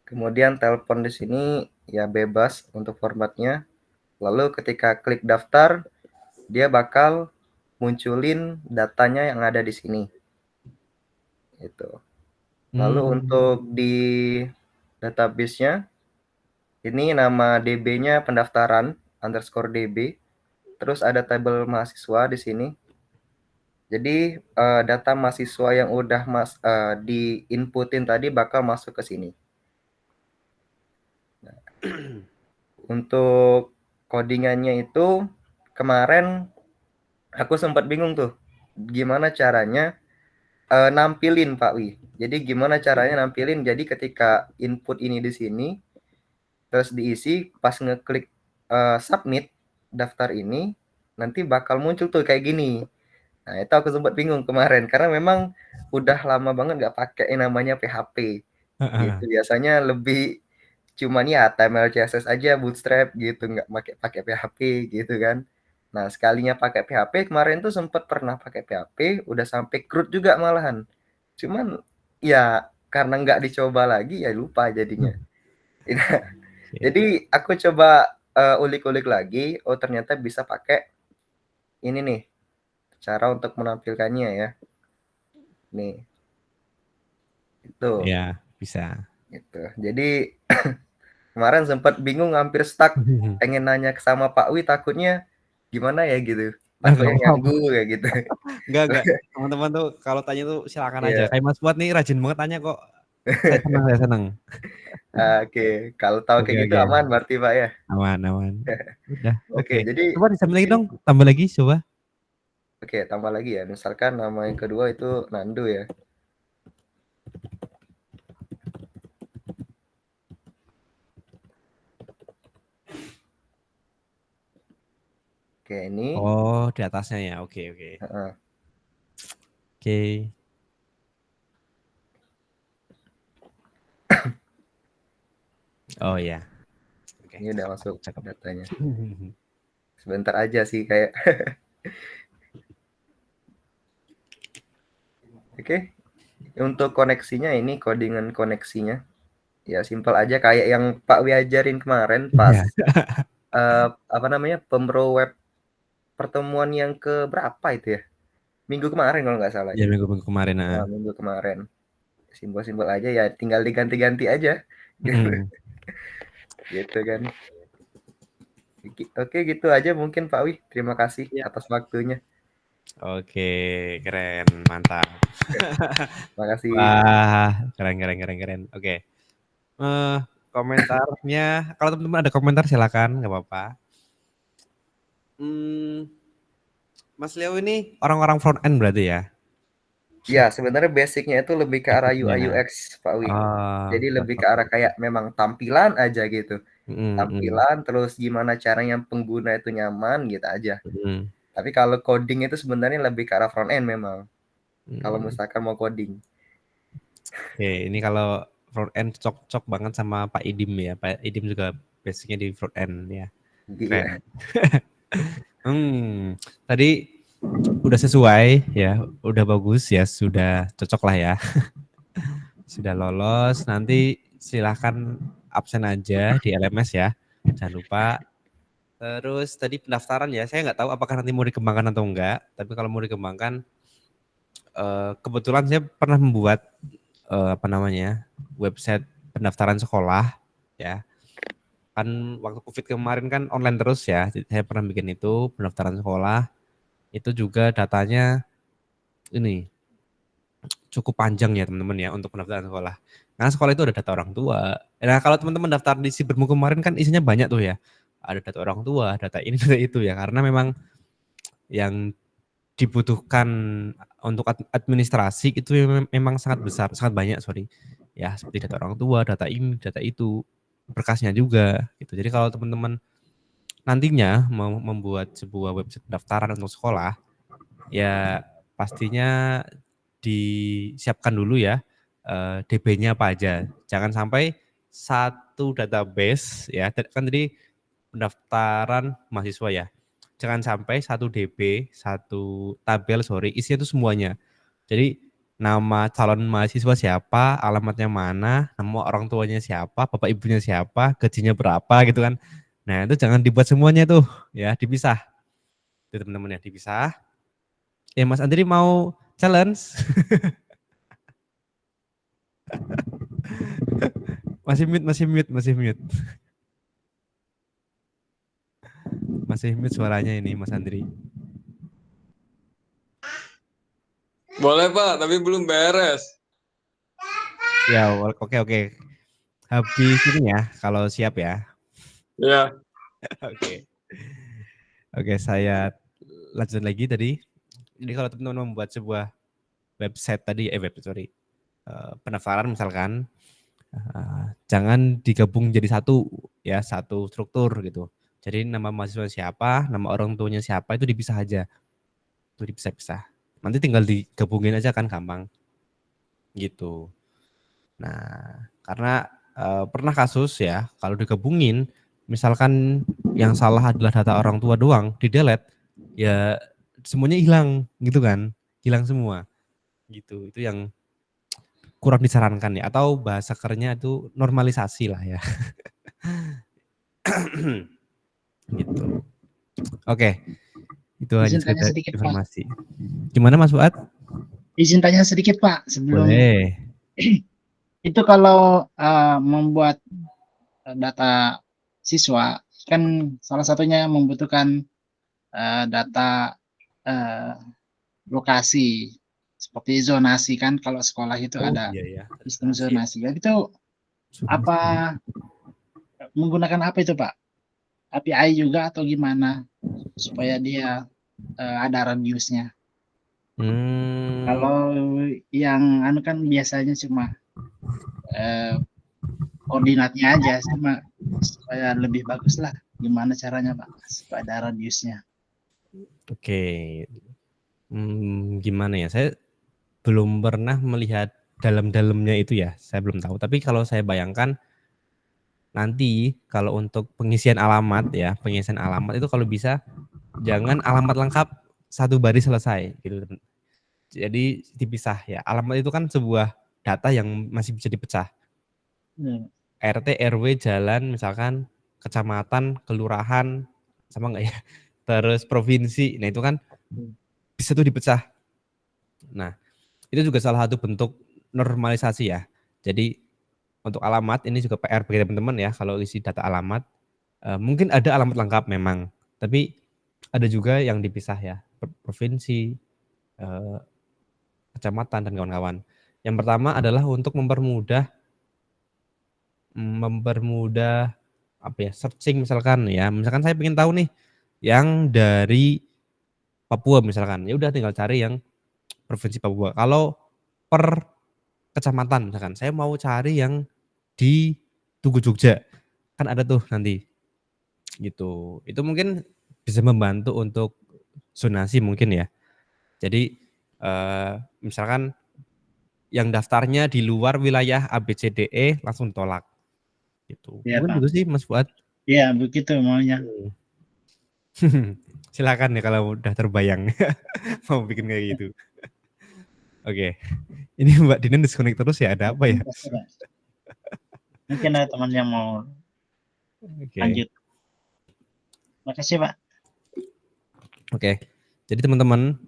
Kemudian telepon di sini ya bebas untuk formatnya. Lalu ketika klik daftar, dia bakal munculin datanya yang ada di sini. Gitu. Lalu untuk di database-nya, ini nama DB-nya pendaftaran _DB. Terus ada tabel mahasiswa di sini. Jadi data mahasiswa yang udah di-inputin tadi bakal masuk ke sini. Nah, Untuk codingannya itu kemarin aku sempat bingung tuh gimana caranya nampilin Pak Wi. Jadi gimana caranya nampilin? Jadi ketika input ini di sini terus diisi, pas ngeklik submit daftar ini nanti bakal muncul tuh kayak gini. Nah, itu aku sempat bingung kemarin karena memang udah lama banget nggak pakai yang namanya PHP. Gitu. Biasanya lebih cuman ya HTML CSS aja bootstrap gitu, nggak pakai PHP gitu kan. Nah, sekalinya pakai PHP kemarin tuh sempat pernah pakai PHP, udah sampai CRUD juga malahan. Cuman ya karena nggak dicoba lagi ya lupa jadinya. Jadi aku coba ulik-ulik lagi, oh ternyata bisa pakai ini nih cara untuk menampilkannya ya. Nih. Itu. Ya, bisa. Gitu. Jadi kemarin sempat bingung, hampir stuck, pengen nanya sama Pak Wi, takutnya gimana ya gitu, takutnya nganggu kayak gitu. Enggak. Teman-teman tuh kalau tanya tuh silakan aja. Iya. Kayak Mas Fuad nih rajin banget tanya kok. Saya senang. Oke, kalau tahu kayak gitu Oke. aman berarti Pak ya. Aman. Udah. Oke, jadi Coba disambung lagi dong. Tambah lagi coba. oke, tambah lagi ya. Misalkan nama yang kedua itu Nando ya. Oke, ini. Oh, di atasnya ya. Oke. Oke. Oh ya. Oke. Ini udah masuk Cakep. datanya. Sebentar aja sih kayak. Oke. Untuk koneksinya ini codingan koneksinya. Ya simpel aja kayak yang Pak Wi ajarin kemarin pas apa namanya? Pembro web pertemuan yang ke berapa itu ya? Minggu kemarin kalau nggak salah. Ya minggu kemarin. Nah, minggu kemarin. Simpel-simpel aja ya, tinggal diganti-ganti aja. Gitu kan. Oke, gitu aja mungkin Pak Wi. Terima kasih atas waktunya. Oke, keren, mantap. Terima kasih. Wah, keren. Oke. Komentarnya, kalau teman-teman ada komentar silakan, nggak apa-apa. Mas Leo ini orang-orang front end berarti ya? Ya, sebenarnya basicnya itu lebih ke arah UI UX, Pak Wi. Jadi lebih ke arah kayak memang tampilan aja gitu. Tampilan, terus gimana caranya pengguna itu nyaman gitu aja. Tapi kalau coding itu sebenarnya lebih ke arah front end memang. Kalau misalkan mau coding. Oke, ini kalau front end cocok banget sama Pak Idim ya. Pak Idim juga basicnya di front end ya. Keren. Tadi udah sesuai ya, udah bagus ya, sudah cocok lah ya. Sudah lolos, nanti silahkan absen aja di LMS ya. Jangan lupa. Terus tadi pendaftaran ya, saya nggak tahu apakah nanti mau dikembangkan atau enggak. Tapi kalau mau dikembangkan, kebetulan saya pernah membuat website pendaftaran sekolah ya. Kan waktu COVID kemarin kan online terus ya. Jadi saya pernah bikin itu pendaftaran sekolah. Itu juga datanya ini cukup panjang ya teman-teman ya untuk pendaftaran sekolah. Karena sekolah itu ada data orang tua. Nah kalau teman-teman daftar di Sibermu kemarin kan isinya banyak tuh ya. Ada data orang tua, data ini, data itu ya. Karena memang yang dibutuhkan untuk administrasi itu memang sangat besar, sangat banyak ya, seperti data orang tua, data ini, data itu, berkasnya juga gitu. Jadi kalau teman-teman nantinya mau membuat sebuah website pendaftaran untuk sekolah, ya pastinya disiapkan dulu ya DB-nya apa aja. Jangan sampai satu database ya, kan tadi pendaftaran mahasiswa ya. Jangan sampai satu DB, satu tabel, isinya itu semuanya. Jadi nama calon mahasiswa siapa, alamatnya mana, nama orang tuanya siapa, bapak ibunya siapa, gajinya berapa gitu kan. Nah itu jangan dibuat semuanya tuh ya, dipisah. Itu teman-teman ya, dipisah. Ya Mas Andri mau challenge? Masih mute. Masih mute suaranya ini Mas Andri. Boleh Pak, tapi belum beres. Ya, oke. Habis ini ya, kalau siap ya. Ya. Oke. Oke, saya lanjut lagi tadi. Jadi kalau teman-teman membuat sebuah website tadi, pendaftaran misalkan, jangan digabung jadi satu, ya, satu struktur gitu. Jadi nama mahasiswa siapa, nama orang tuanya siapa itu dipisah aja. Itu dipisah-pisah. Nanti tinggal digabungin aja kan gampang. Gitu. Nah, karena pernah kasus ya, kalau digabungin, misalkan yang salah adalah data orang tua doang, di-delete, ya semuanya hilang gitu kan, hilang semua. Gitu. Itu yang kurang disarankan ya, atau bahasa kerennya itu normalisasi lah ya. Gitu. Oke. Itu hanya Izin tanya sekedar sedikit, Pak. informasi. Gimana Mas Fuad? Izin tanya sedikit, Pak, sebelum Boleh. itu kalau membuat data siswa kan salah satunya membutuhkan data lokasi seperti zonasi kan, kalau sekolah itu ada Iya ya. sistem zonasi. Itu apa menggunakan apa itu, Pak? API juga atau gimana supaya dia ada radiusnya? Kalau yang anu kan biasanya cuma koordinatnya aja, cuma supaya lebih bagus lah. Gimana caranya, Pak, supaya ada radiusnya? Oke. Gimana ya? Saya belum pernah melihat dalam-dalamnya itu ya. Saya belum tahu. Tapi kalau saya bayangkan nanti kalau untuk pengisian alamat ya, pengisian alamat itu kalau bisa jangan alamat lengkap satu baris selesai gitu. Jadi dipisah ya. Alamat itu kan sebuah data yang masih bisa dipecah. RT, RW, jalan, misalkan kecamatan, kelurahan, sama enggak ya? Terus provinsi. Nah, itu kan bisa tuh dipecah. Nah, itu juga salah satu bentuk normalisasi ya. Jadi untuk alamat ini juga PR bagi teman-teman ya, kalau isi data alamat. Mungkin ada alamat lengkap memang, tapi ada juga yang dipisah ya, provinsi, kecamatan dan kawan-kawan. Yang pertama adalah untuk mempermudah apa ya, searching misalkan ya. Misalkan saya ingin tahu nih yang dari Papua misalkan. Ya udah tinggal cari yang provinsi Papua. Kalau per kecamatan misalkan, saya mau cari yang di Tugu Jogja. Kan ada tuh nanti. Gitu. Itu mungkin bisa membantu untuk zonasi mungkin ya. Jadi misalkan yang daftarnya di luar wilayah ABCDE langsung tolak. Gitu. Ya, Mungkin Pak. gitu sih Mas Fuad. Iya, begitu maunya. Silakan ya kalau udah terbayang mau bikin kayak gitu. Oke. Ini Mbak Dina disconnect terus ya, ada apa ya? Mungkin ada teman yang mau lanjut. Makasih, Pak. Oke. Jadi teman-teman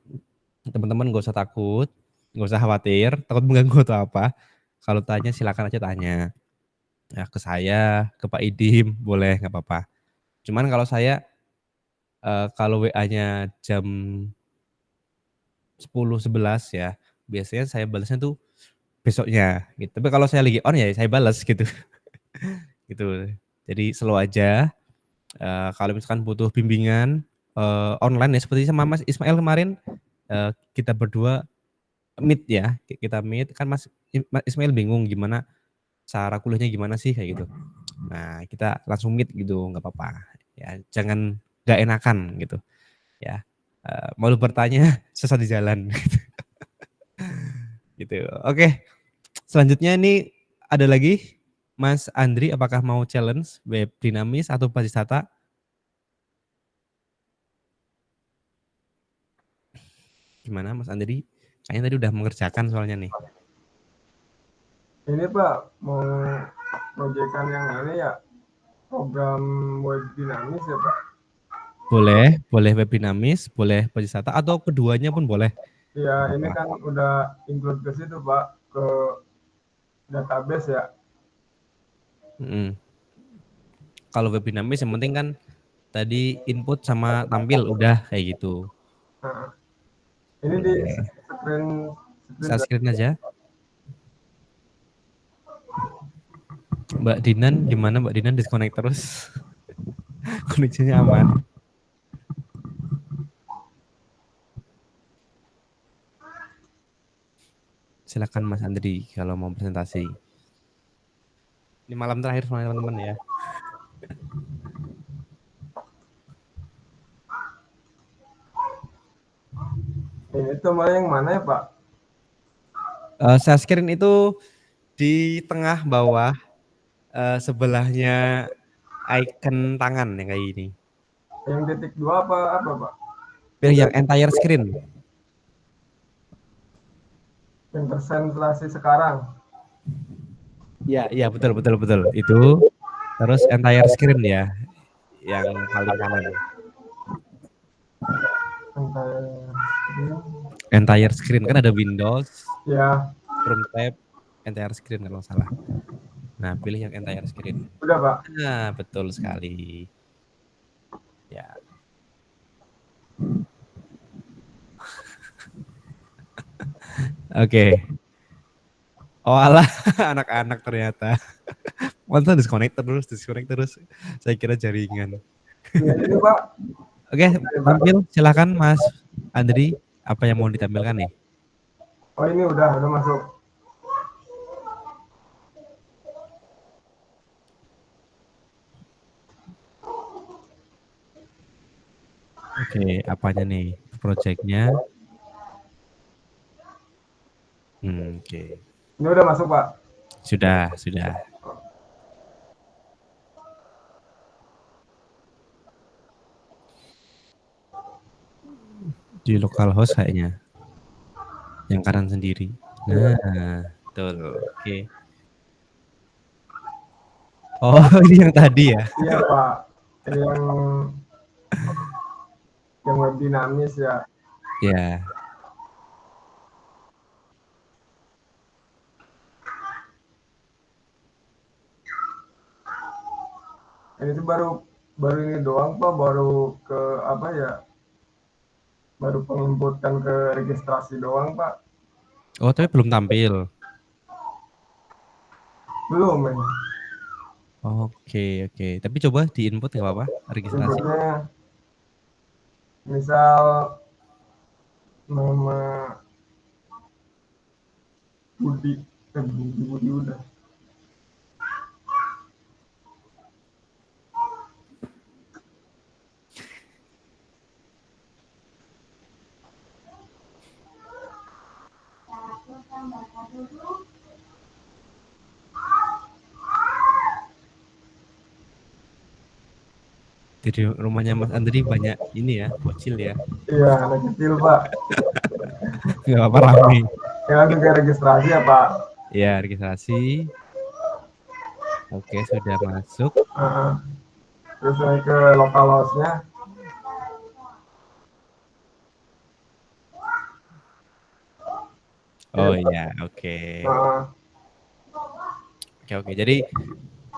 nggak usah takut, nggak usah khawatir, takut mengganggu atau apa. Kalau tanya silakan aja tanya. Ya, ke saya, ke Pak Idim, boleh nggak apa-apa. Cuman kalau saya kalau WA-nya jam 10-11 ya, biasanya saya balasnya tuh besoknya gitu. Tapi kalau saya lagi on ya saya balas gitu. Gitu. Jadi slow aja. Kalau misalkan butuh bimbingan online ya seperti sama Mas Ismail kemarin, kita berdua meet ya, kita meet kan Mas Ismail bingung gimana cara kuliahnya gimana sih kayak gitu. Nah, kita langsung meet gitu, nggak apa-apa. Ya, jangan nggak enakan gitu. Ya. Mau bertanya sesat di jalan gitu. Oke. Selanjutnya ini ada lagi Mas Andri, apakah mau challenge web dinamis atau basis data? Gimana Mas Andri? Kayaknya tadi udah mengerjakan soalnya nih. Ini Pak, mau mengerjakan yang ini ya, program web dinamis ya Pak? Boleh web dinamis, boleh basis data, atau keduanya pun boleh. Iya, ini kan udah include ke situ Pak, ke database ya. Kalau web dinamis yang penting kan tadi input sama tampil udah kayak gitu. Nah, ini di screen aja. Mbak Dinan gimana Mbak Dinan, disconnect terus? Koneksinya aman. Silakan Mas Andri kalau mau presentasi. Ini malam terakhir sama teman-teman ya. Ini tombol yang mana ya Pak? Share screen itu di tengah bawah sebelahnya icon tangan yang kayak gini. Yang titik 2 apa Pak? Pilih yang entire screen. Yang tersentrasi sekarang. Iya betul. Itu terus entire screen ya, yang paling kanan. Entire screen kan ada Windows, Ya. Chrome tab, entire screen kalau salah. Nah, pilih yang entire screen. Udah Pak. Nah, betul sekali. Ya. Oke. Oh alah, anak-anak ternyata. Masa disconnect terus. Saya kira jaringan. Ya, ini Pak. Oke, tampil silakan Mas Andri, apa yang mau ditampilkan nih? Oh ini udah masuk. Oke, apanya nih? Projectnya? Oke. Ini udah masuk Pak. Sudah. Di localhost kayaknya. Yang kanan sendiri. Nah, betul. Oke. Oh, ini yang tadi ya? Iya Pak. Yang web dinamis ya. Ya. Ini tuh baru ini doang Pak, baru ke apa ya? Baru penginputan ke registrasi doang Pak. Oh, tapi belum tampil. Belum ya. Oke. Tapi coba di input ya apa? Registrasi. Inputnya misal nama Budi udah. Jadi rumahnya Mas Andri banyak ini ya, bocil ya. Iya, anak kecil Pak. Gak apa-apa rame. Ya langsung ke registrasi ya Pak. Ya, registrasi. Oke, sudah masuk. Terus naik ke localhost-nya. Oh iya, oke. Oke. Jadi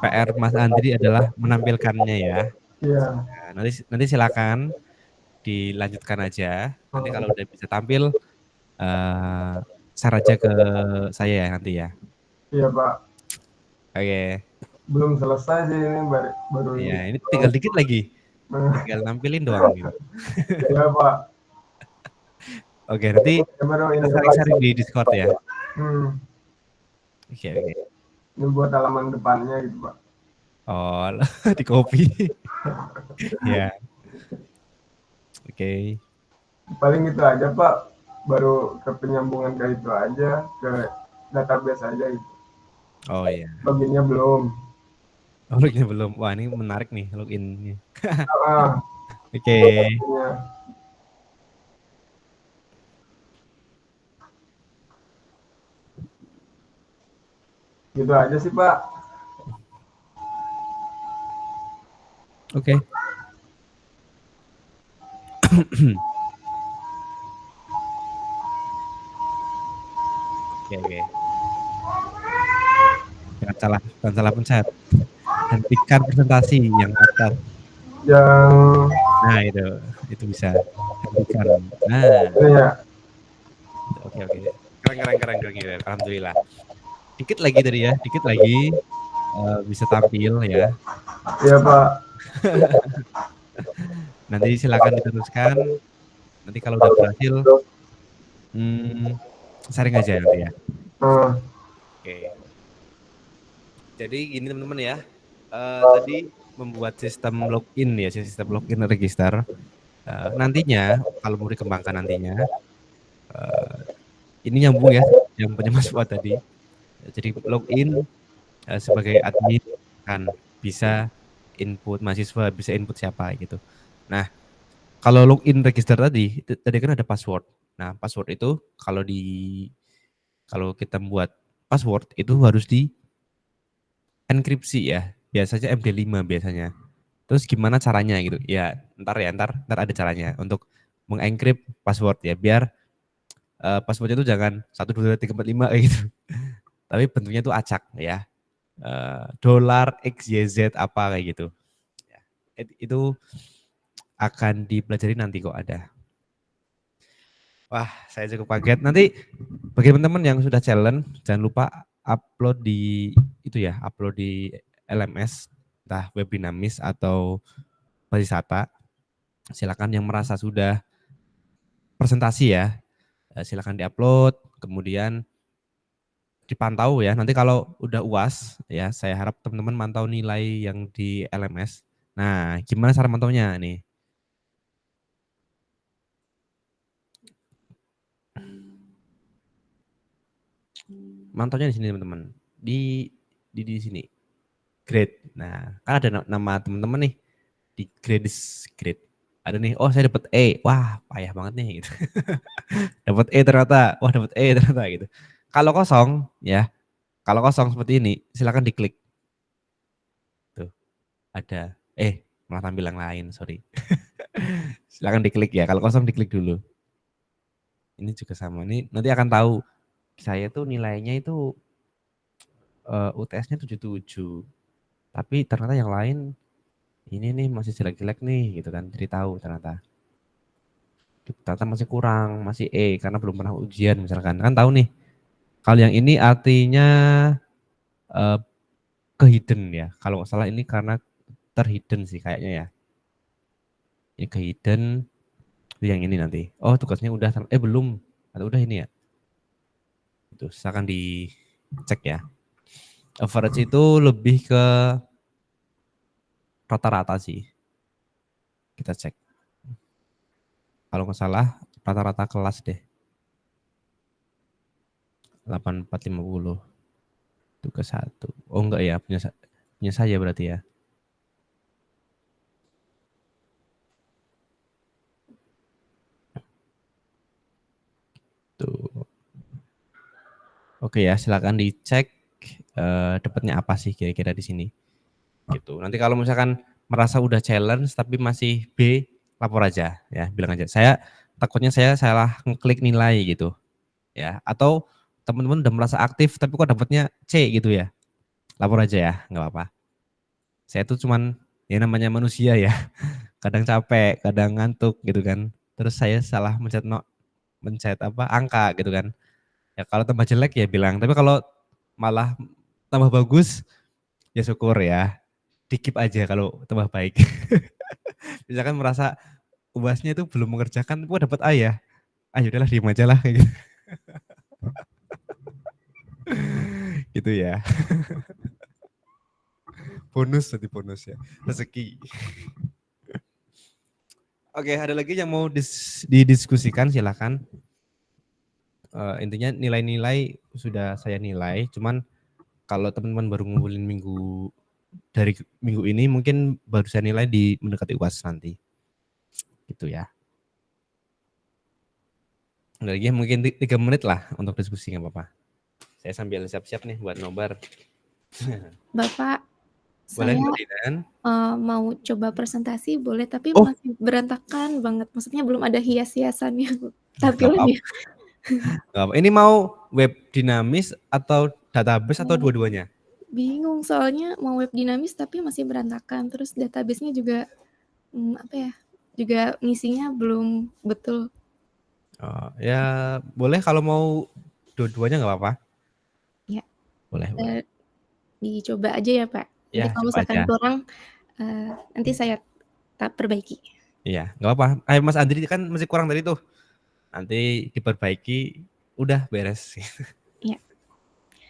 PR Mas Andri adalah menampilkannya ya. Iya. Nah, nanti silakan dilanjutkan aja. Nanti kalau udah bisa tampil, share aja ke saya ya nanti ya. Iya Pak. Oke. Belum selesai sih ini baru. Iya, ini tinggal dikit lagi. Tinggal nampilin doang gitu. Iya Pak. Oke, nanti sharing di Discord ya. Oke. Ini buat halaman depannya gitu Pak. Oh, di copy. Ya. Oke. Paling itu aja Pak. Baru ke penyambungan ke itu aja, ke database aja gitu. Oh iya. Loginnya belum. Oh, loginnya belum. Wah, ini menarik nih loginnya. Oke. Gitu aja sih Pak. Oke. Oke. Jangan salah pencet. Hentikan presentasi yang atas. Nah, itu bisa. Hentikan. Nah. Iya. Oke. Keren. Alhamdulillah. Dikit lagi tadi ya, bisa tampil ya. Iya Pak. Nanti silakan diteruskan. Nanti kalau udah berhasil, sharing aja nanti ya. Oke. Jadi gini teman-teman ya. Tadi membuat sistem login ya, sistem login register. Nantinya kalau mau dikembangkan nantinya, ini nyambung ya yang punya Mas Fuad tadi. Jadi login sebagai admin kan bisa input mahasiswa, bisa input siapa gitu. Nah, kalau login register tadi kan ada password. Nah, password itu kalau kita membuat password itu harus di enkripsi ya. Biasanya MD5 biasanya. Terus gimana caranya gitu? Ya, ntar ada caranya untuk mengenkrip password ya, biar passwordnya itu jangan 1 2 3 4 5 kayak gitu. Tapi bentuknya itu acak ya. $XYZ apa kayak gitu. Ya, itu akan dipelajari nanti kok ada. Wah, saya cukup kaget. Nanti bagi teman-teman yang sudah challenge, jangan lupa upload di LMS, entah Web Dinamis atau Wisata. Silakan yang merasa sudah presentasi ya, silakan diupload, kemudian dipantau ya. Nanti kalau udah UAS ya, saya harap teman-teman mantau nilai yang di LMS. Nah, gimana cara mantaunya nih? Mantaunya di sini teman-teman. Di sini. Grade. Nah, kan ada nama teman-teman nih di grade. Ada nih, oh saya dapat E. Wah, payah banget nih gitu. Dapat E ternyata. Wah, dapat E ternyata gitu. Kalau kosong ya, kalau kosong seperti ini, silakan diklik. Tuh, ada. Malah tampil yang lain, sorry. Silakan diklik ya. Kalau kosong diklik dulu. Ini juga sama. Ini nanti akan tahu saya tuh nilainya itu UTS-nya 77. Tapi ternyata yang lain ini nih masih jelek-jelek nih gitu kan. Jadi tahu ternyata masih kurang, masih E karena belum pernah ujian misalkan. Kan tahu nih. Kalau yang ini artinya ke-hidden ya. Kalau nggak salah ini karena terhidden sih kayaknya ya. Ini ke-hidden, yang ini nanti. Oh tugasnya udah, belum. Atau udah ini ya. Itu silakan dicek ya. Average itu lebih ke rata-rata sih. Kita cek. Kalau nggak salah rata-rata kelas deh. 8450. Tugas 1. Oh enggak ya, punya saya berarti ya. Tuh. Oke ya, silakan dicek dapatnya apa sih kira-kira di sini. Gitu. Nanti kalau misalkan merasa udah challenge tapi masih B, lapor aja ya, bilang aja. Saya takutnya saya salah ngeklik nilai gitu. Ya, atau teman-teman udah merasa aktif tapi kok dapatnya C gitu ya. Lapor aja ya, nggak apa-apa. Saya tuh cuman ya namanya manusia ya. Kadang capek, kadang ngantuk gitu kan. Terus saya salah mencet angka gitu kan. Ya kalau tambah jelek ya bilang, tapi kalau malah tambah bagus ya syukur ya. Dikip aja kalau tambah baik. Misalkan merasa UASnya itu belum mengerjakan, kok dapat A ya. Udahlah diem aja lah kayak gitu. Gitu ya. Bonus ya. Rezeki. Oke, ada lagi yang mau didiskusikan silakan. Intinya nilai-nilai sudah saya nilai, cuman kalau teman-teman baru ngumpulin dari minggu ini mungkin baru saya nilai di mendekati UAS nanti. Gitu ya. Ada lagi mungkin 3 menit lah untuk diskusi, nggak apa-apa. Saya sambil siap-siap nih buat nobar. Bapak, boleh, saya mau coba presentasi boleh, tapi masih berantakan banget. Maksudnya belum ada hias-hiasannya tampilannya. Ini mau web dinamis atau database atau dua-duanya? Bingung soalnya mau web dinamis tapi masih berantakan. Terus database-nya juga juga ngisinya belum betul. Ya boleh kalau mau dua-duanya nggak apa-apa. Ya. Boleh. Dicoba aja ya Pak. Jadi kalau misalkan kurang nanti saya perbaiki. Iya, nggak apa-apa. Ayo Mas Andri kan masih kurang tadi tuh. Nanti diperbaiki, udah beres. Iya.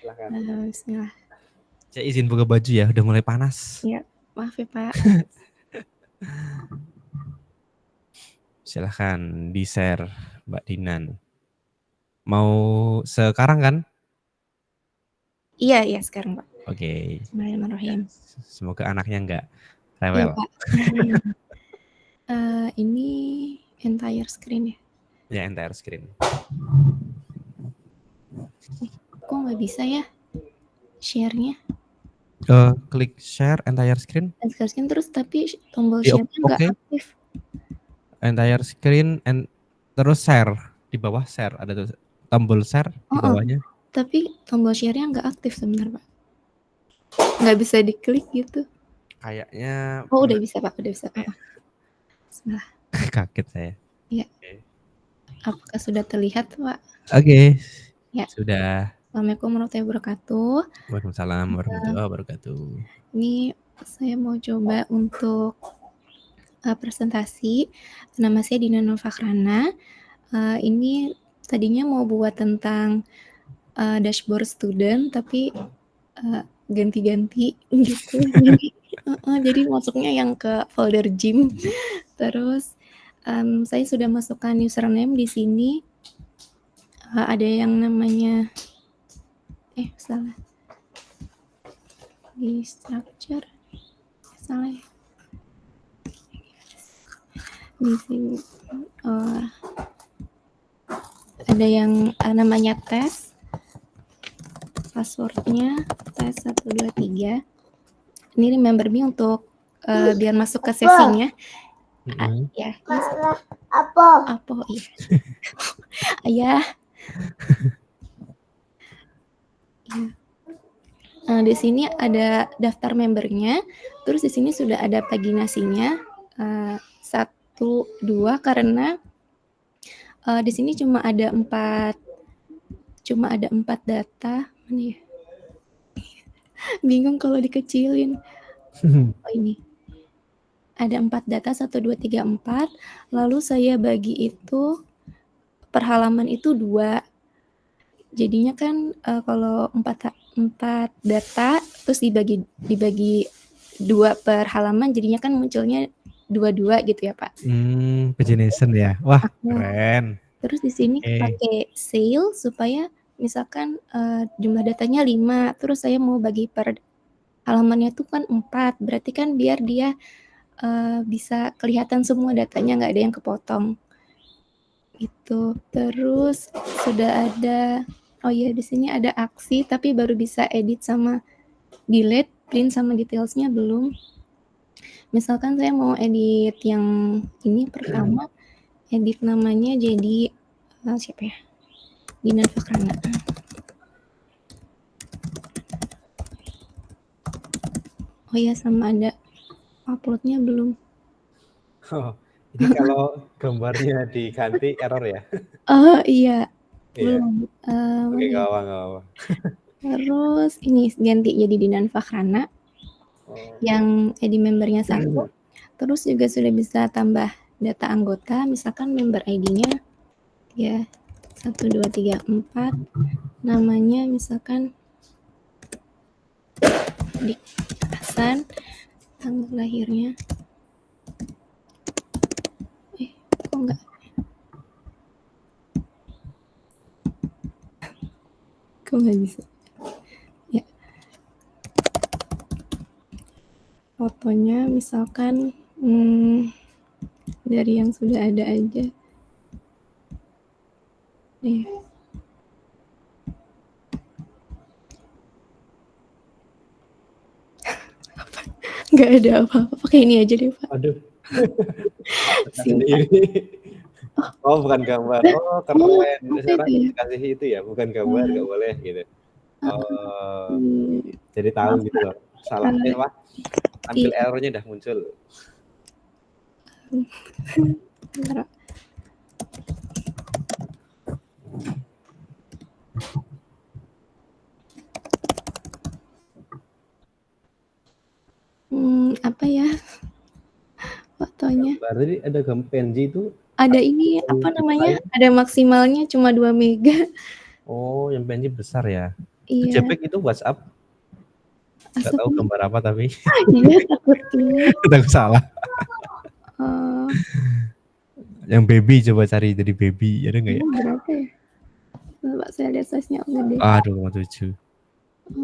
Silakan. Bismillah. Saya izin buka baju ya, udah mulai panas. Iya, maaf ya Pak. Silahkan di-share Mbak Dinan. Mau sekarang kan? Iya sekarang Pak. Oke. Bismillahirrahmanirrahim. Semoga anaknya nggak Iya rewel. Pak. Ini entire screen ya? Ya, entire screen. Kok nggak bisa ya share-nya? Klik share entire screen. Entire screen terus tapi tombol Di share-nya nggak oke. aktif. Entire screen terus share. Di bawah share ada tuh tombol share di bawahnya. Tapi tombol share-nya nggak aktif sebenarnya Pak. Nggak bisa diklik gitu. Kayaknya. Oh udah bisa Pak, udah bisa Pak. Bismillah. Kaget saya. Iya. Oke. Apakah sudah terlihat Pak? Oke. Ya. Sudah. Assalamualaikum warahmatullahi wabarakatuh. Waalaikumsalam warahmatullahi wabarakatuh. Ini saya mau coba untuk presentasi. Nama saya Dina Nur Fakhrana. Ini tadinya mau buat tentang dashboard student, tapi ganti-ganti gitu. Jadi masuknya yang ke folder gym. Terus saya sudah masukkan username di sini. Ada yang namanya salah. Di structure salah ya. Di sini ada yang namanya tes, passwordnya tes 123. Ini remember me untuk biar masuk ke sesinya. Ya, apa iya. Ayah. Ya. Di sini ada daftar membernya, terus di sini sudah ada paginasinya 1, 2 karena di sini cuma ada 4 data. Mana ya? Bingung kalau dikecilin. Oh ini. Ada 4 data 1, 2, 3, 4. Lalu saya bagi itu per halaman itu 2. Jadinya kan kalau 4 data terus dibagi 2 per halaman jadinya kan munculnya 22 gitu ya Pak. Pagination ya. Wah, keren. Terus di sini pakai sale supaya misalkan jumlah datanya 5, terus saya mau bagi per halamannya tuh kan 4, berarti kan biar dia bisa kelihatan semua datanya, nggak ada yang kepotong. Itu. Terus sudah ada, oh iya di sini ada aksi tapi baru bisa edit sama delete, print sama detailsnya belum. Misalkan saya mau edit yang ini pertama, edit namanya jadi siapa ya? Dina Fakhrana. Oh iya sama ada uploadnya belum. Oh, ini kalau gambarnya diganti error ya? Iya. Belum. Oke, nggak apa-apa. Terus ini ganti jadi Dinan Fakhrana. Yang edit membernya 1. Terus juga sudah bisa tambah data anggota, misalkan member ID-nya ya 1, 2, 3, 4. Namanya misalkan Dik Hasan, tanggal lahirnya kok nggak bisa ya. Fotonya misalkan dari yang sudah ada aja nggak ada apa-apa, pakai ini aja deh Pak. Aduh. Oh bukan gambar. Oh keren. Sekarang dikasih itu ya, bukan gambar, nggak boleh gitu. Jadi tahu gitu loh. Salahnya Pak. Ambil errornya udah muncul. Apa ya? gambar. Tadi ada gambar PNG itu. Ada ini apa namanya? Ada maksimalnya cuma 2 mega. Oh, yang PNG besar ya. Iya. JPEG itu WhatsApp. Nggak tahu gambar apa tapi. Iya, takutnya. Takut salah. Yang baby coba cari dari baby, ada nggak ya? Berapa ya? Coba saya lihat size-nya gede. Aduh, 7.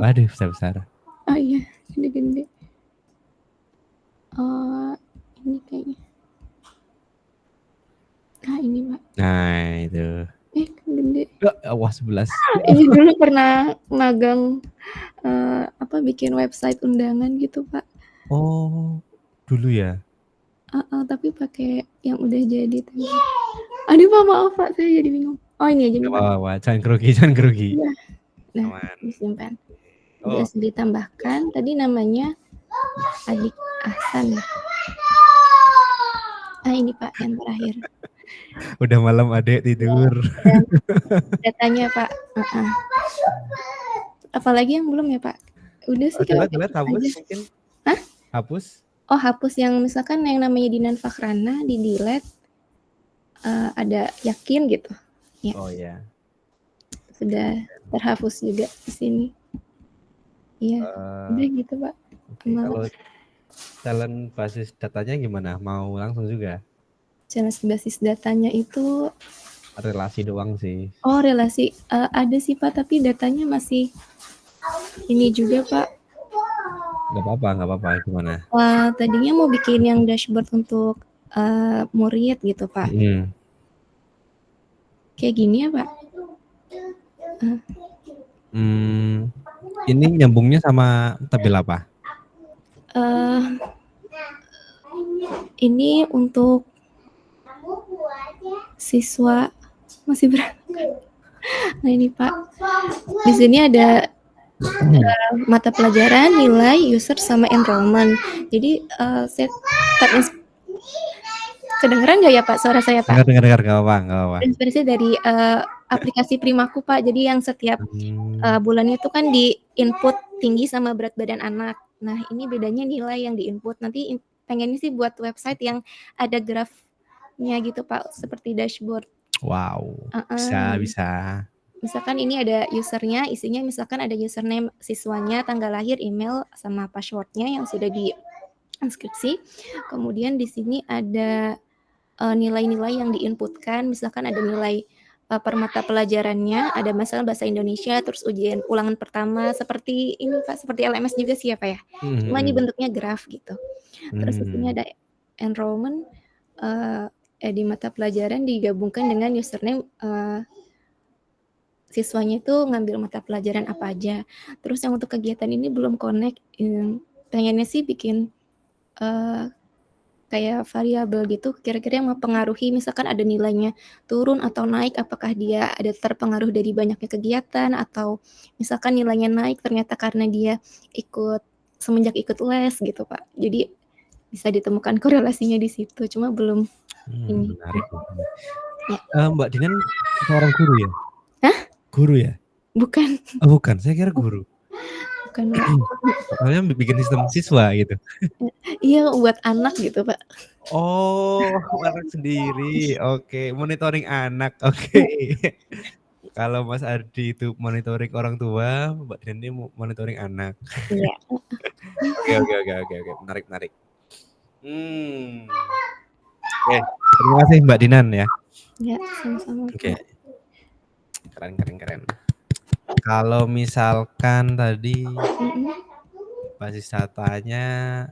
Waduh, besar-besar. Oh iya, gede-gede. Ini kayaknya. Nah, ini Pak. Nah, itu. Gede. Wah, 11. Ini dulu pernah magang bikin website undangan gitu, Pak. Oh, dulu ya? Tapi pakai yang udah jadi tadi. Aduh Pak, maaf Pak, saya jadi bingung. Oh, ini aja nih Pak. Jangan grogi. Iya. Nah, disimpan. Bisa ditambahkan, tadi namanya Adik Ahsan. Ini Pak, yang terakhir. Udah malam Adek tidur. Datanya Pak. Apalagi yang belum ya Pak? Udah sih. Coba hapus mungkin. Hah? Hapus? Oh, hapus yang misalkan yang namanya Dinan Fakhrana di delete, ada Yakin gitu. Ya. Oh ya. Sudah terhapus juga di sini. Iya. Udah gitu Pak. Okay. Kalau talent basis datanya gimana? Mau langsung juga? Challenge basis datanya itu relasi doang sih. Oh, relasi. Ada sih Pak, tapi datanya masih ini juga Pak. Nggak apa-apa. Gimana? Tadinya mau bikin yang dashboard untuk murid gitu Pak. Kayak gini ya Pak. Ini nyambungnya sama tabel apa? Ini untuk siswa masih berangkat. Nah ini Pak, di sini ada mata pelajaran, nilai, user, sama enrollment. Jadi saya kedengeran nggak ya Pak suara saya Pak? Dengar, nggak apa-apa. Inspirasi dari aplikasi Primaku Pak. Jadi yang setiap bulannya itu kan di input tinggi sama berat badan anak. Nah ini bedanya nilai yang di input. Nanti pengennya sih buat website yang ada grafnya gitu Pak, seperti dashboard. Wow, bisa. Misalkan ini ada usernya, isinya misalkan ada username siswanya, tanggal lahir, email, sama passwordnya yang sudah di inskripsi. Kemudian di sini ada nilai-nilai yang diinputkan, misalkan ada nilai per mata pelajarannya, ada masalah bahasa Indonesia, terus ujian ulangan pertama, seperti ini Pak, seperti LMS juga sih ya Pak ya. Cuma ini bentuknya graf gitu. Terus di sini ada enrollment, di mata pelajaran digabungkan dengan username siswanya itu ngambil mata pelajaran apa aja. Terus yang untuk kegiatan ini belum connect, pengennya sih bikin kayak variabel gitu, kira-kira yang mempengaruhi, misalkan ada nilainya turun atau naik, apakah dia ada terpengaruh dari banyaknya kegiatan, atau misalkan nilainya naik ternyata karena dia semenjak ikut les gitu Pak. Jadi bisa ditemukan korelasinya di situ, cuma belum ini. Menarik. Ya. Mbak Dinan seorang guru ya? Hah? Guru ya? Bukan. Oh, bukan, saya kira guru. Bukan. Soalnya bikin sistem siswa gitu. Iya, buat anak gitu Pak. Oh, anak sendiri. Oke, monitoring anak. Oke. Kalau Mas Ardi itu monitoring orang tua, Mbak Dinan ini monitoring anak. Iya. Oke. Menarik. Oke, terima kasih Mbak Dinan ya. Ya, sama-sama. Oke. Keren. Kalau misalkan tadi basis datanya,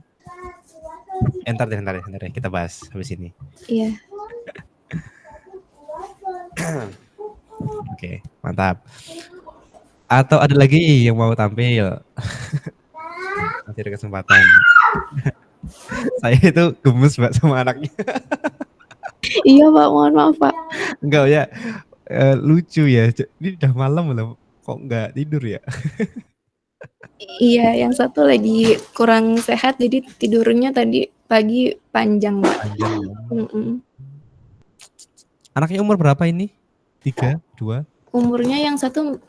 entar deh, kita bahas habis ini. Iya. Oke, mantap. Atau ada lagi yang mau tampil? Masih ada kesempatan. Saya itu gemes Mbak sama anaknya. Iya Pak, mohon maaf Pak. Enggak ya, lucu ya. Ini udah malam loh, kok nggak tidur ya? Iya, yang satu lagi kurang sehat, jadi tidurnya tadi pagi panjang Pak. Anaknya umur berapa ini? 3, 2? Umurnya yang satu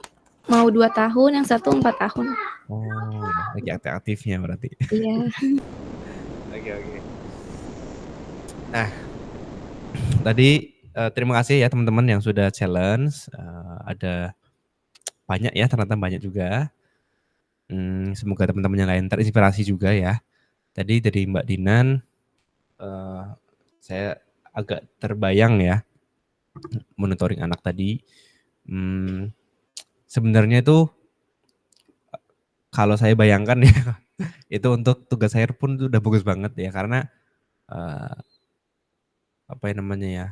mau 2 tahun, yang satu 4 tahun. Oh, lagi aktif-aktifnya berarti. Iya. Oke. Nah, tadi terima kasih ya teman-teman yang sudah challenge. Ada banyak ya, ternyata banyak juga. Semoga teman-teman yang lain terinspirasi juga ya. Tadi dari Mbak Dinan, saya agak terbayang ya monitoring anak tadi. Sebenarnya itu kalau saya bayangkan ya, itu untuk tugas akhir pun itu udah bagus banget ya, karena apa yang namanya ya,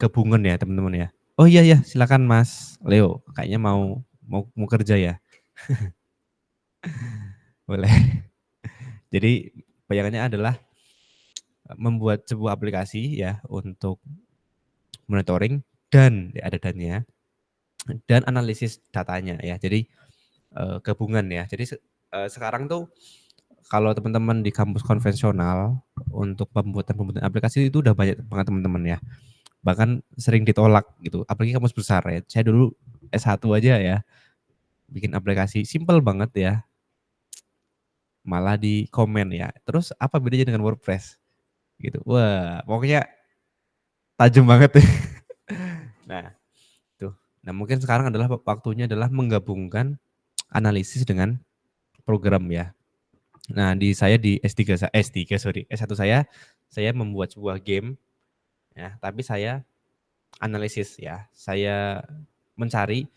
gabungan ya teman-teman ya. Oh iya ya, silakan Mas Leo, kayaknya mau kerja ya. Boleh. Jadi bayangannya adalah membuat sebuah aplikasi ya untuk monitoring dan ada dannya dan analisis datanya ya. Jadi gabungan ya. Jadi sekarang tuh kalau teman-teman di kampus konvensional untuk pembuatan aplikasi itu udah banyak banget teman-teman ya. Bahkan sering ditolak gitu. Apalagi kampus besar ya. Saya dulu S1 aja ya bikin aplikasi simple banget ya. Malah di komen ya. Terus apa bedanya dengan WordPress? Gitu. Wah, pokoknya tajam banget ya. Nah, tuh. Nah, mungkin sekarang adalah waktunya adalah menggabungkan analisis dengan program ya. Nah, saya di S1 saya membuat sebuah game ya, tapi saya analisis ya. Saya mencari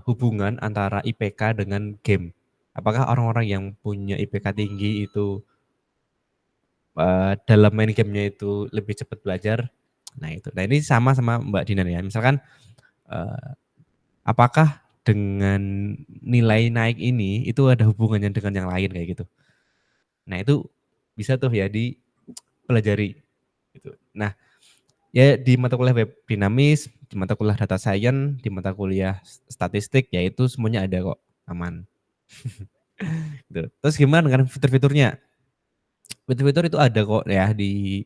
hubungan antara IPK dengan game. Apakah orang-orang yang punya IPK tinggi itu dalam main gamenya itu lebih cepat belajar? Nah itu. Nah ini sama Mbak Dinan ya. Misalkan apakah dengan nilai naik ini itu ada hubungannya dengan yang lain kayak gitu. Nah itu bisa tuh ya dipelajari. Gitu. Nah ya di mata kuliah web dinamis, di mata kuliah data science, di mata kuliah statistik, ya itu semuanya ada kok, aman. Gitu. Terus gimana dengan fitur-fiturnya? Fitur-fitur itu ada kok ya di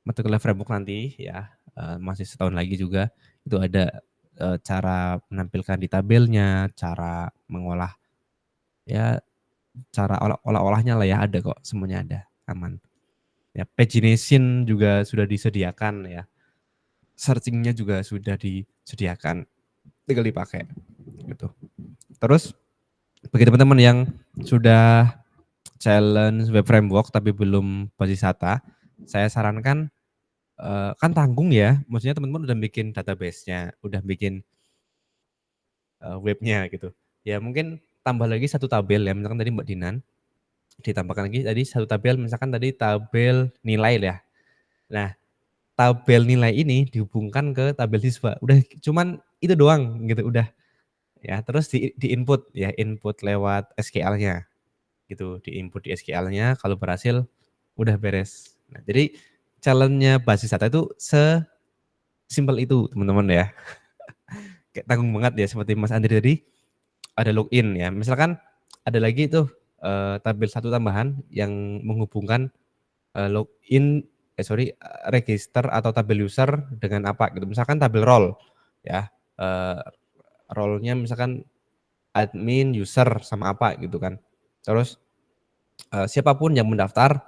mata kuliah framework nanti ya, masih setahun lagi juga, itu ada cara menampilkan di tabelnya, cara mengolah, ya cara olah-olahnya lah ya ada kok, semuanya ada, aman. Ya, pagination juga sudah disediakan ya. Searching-nya juga sudah disediakan, tinggal dipakai gitu. Terus bagi teman-teman yang sudah challenge web framework tapi belum basis data, saya sarankan kan tanggung ya, maksudnya teman-teman udah bikin database-nya, udah bikin webnya gitu. Ya mungkin tambah lagi satu tabel ya, misalkan tadi Mbak Dinan ditambahkan lagi tadi satu tabel, misalkan tadi tabel nilai ya. Nah, tabel nilai ini dihubungkan ke tabel siswa. Udah cuman itu doang gitu udah. Ya, terus di input ya, input lewat SQL-nya. Gitu, di input di SQL-nya kalau berhasil udah beres. Nah, jadi challenge-nya basis data itu sesimpel itu, teman-teman ya. Kayak tanggung banget ya seperti Mas Andri tadi ada login ya. Misalkan ada lagi tuh tabel satu tambahan yang menghubungkan register atau tabel user dengan apa gitu. Misalkan tabel role ya, role-nya misalkan admin, user sama apa gitu kan. Terus siapapun yang mendaftar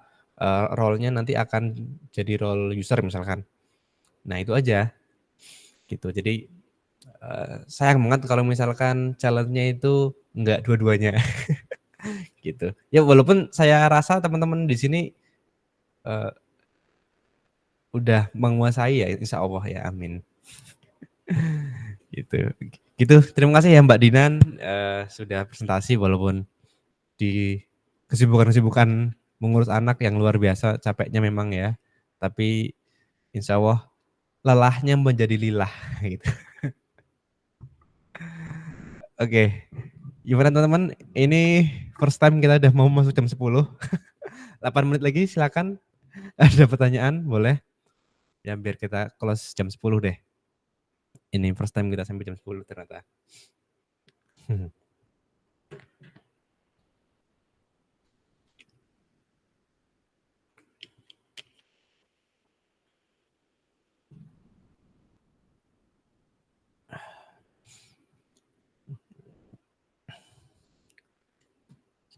role-nya nanti akan jadi role user misalkan. Nah itu aja gitu. Jadi sayang banget kalau misalkan challenge-nya itu enggak dua-duanya gitu. Ya walaupun saya rasa teman-teman di sini udah menguasai ya, insya Allah ya, amin. Gitu. Terima kasih ya Mbak Dinan sudah presentasi walaupun di kesibukan mengurus anak yang luar biasa, capeknya memang ya. Tapi insya Allah lelahnya menjadi lilah gitu. Oke. Gimana teman-teman? Ini first time kita udah mau masuk jam 10. 8 menit lagi silakan. Ada pertanyaan boleh? Ya biar kita close jam 10 deh. Ini first time kita sampai jam 10 ternyata.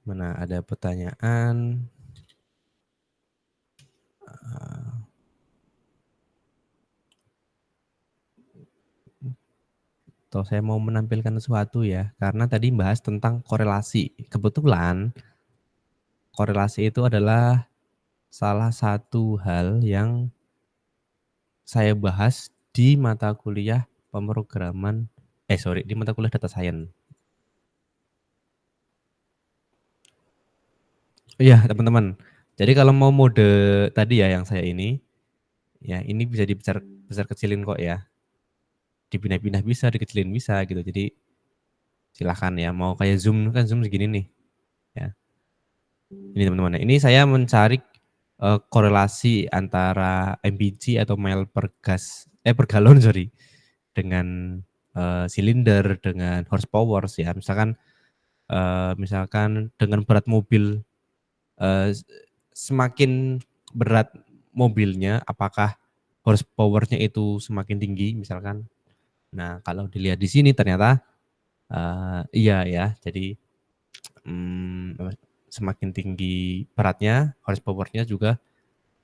Mana ada pertanyaan? atau saya mau menampilkan sesuatu ya, karena tadi bahas tentang korelasi. Kebetulan korelasi itu adalah salah satu hal yang saya bahas di mata kuliah pemrograman, di mata kuliah data science. Iya, teman-teman. Jadi kalau mau mode tadi ya yang saya ini, ya ini bisa dibesar kecilin kok ya. Dipindah-pindah bisa, dikecilin bisa gitu. Jadi silahkan ya, mau kayak Zoom kan Zoom segini nih. Ya. Ini teman-teman. Ini saya mencari korelasi antara MPG atau mile per galon dengan silinder, dengan horsepower ya. Misalkan dengan berat mobil, semakin berat mobilnya, apakah horsepower-nya itu semakin tinggi misalkan. Nah, kalau dilihat di sini ternyata iya ya. Jadi semakin tinggi beratnya, horsepower-nya juga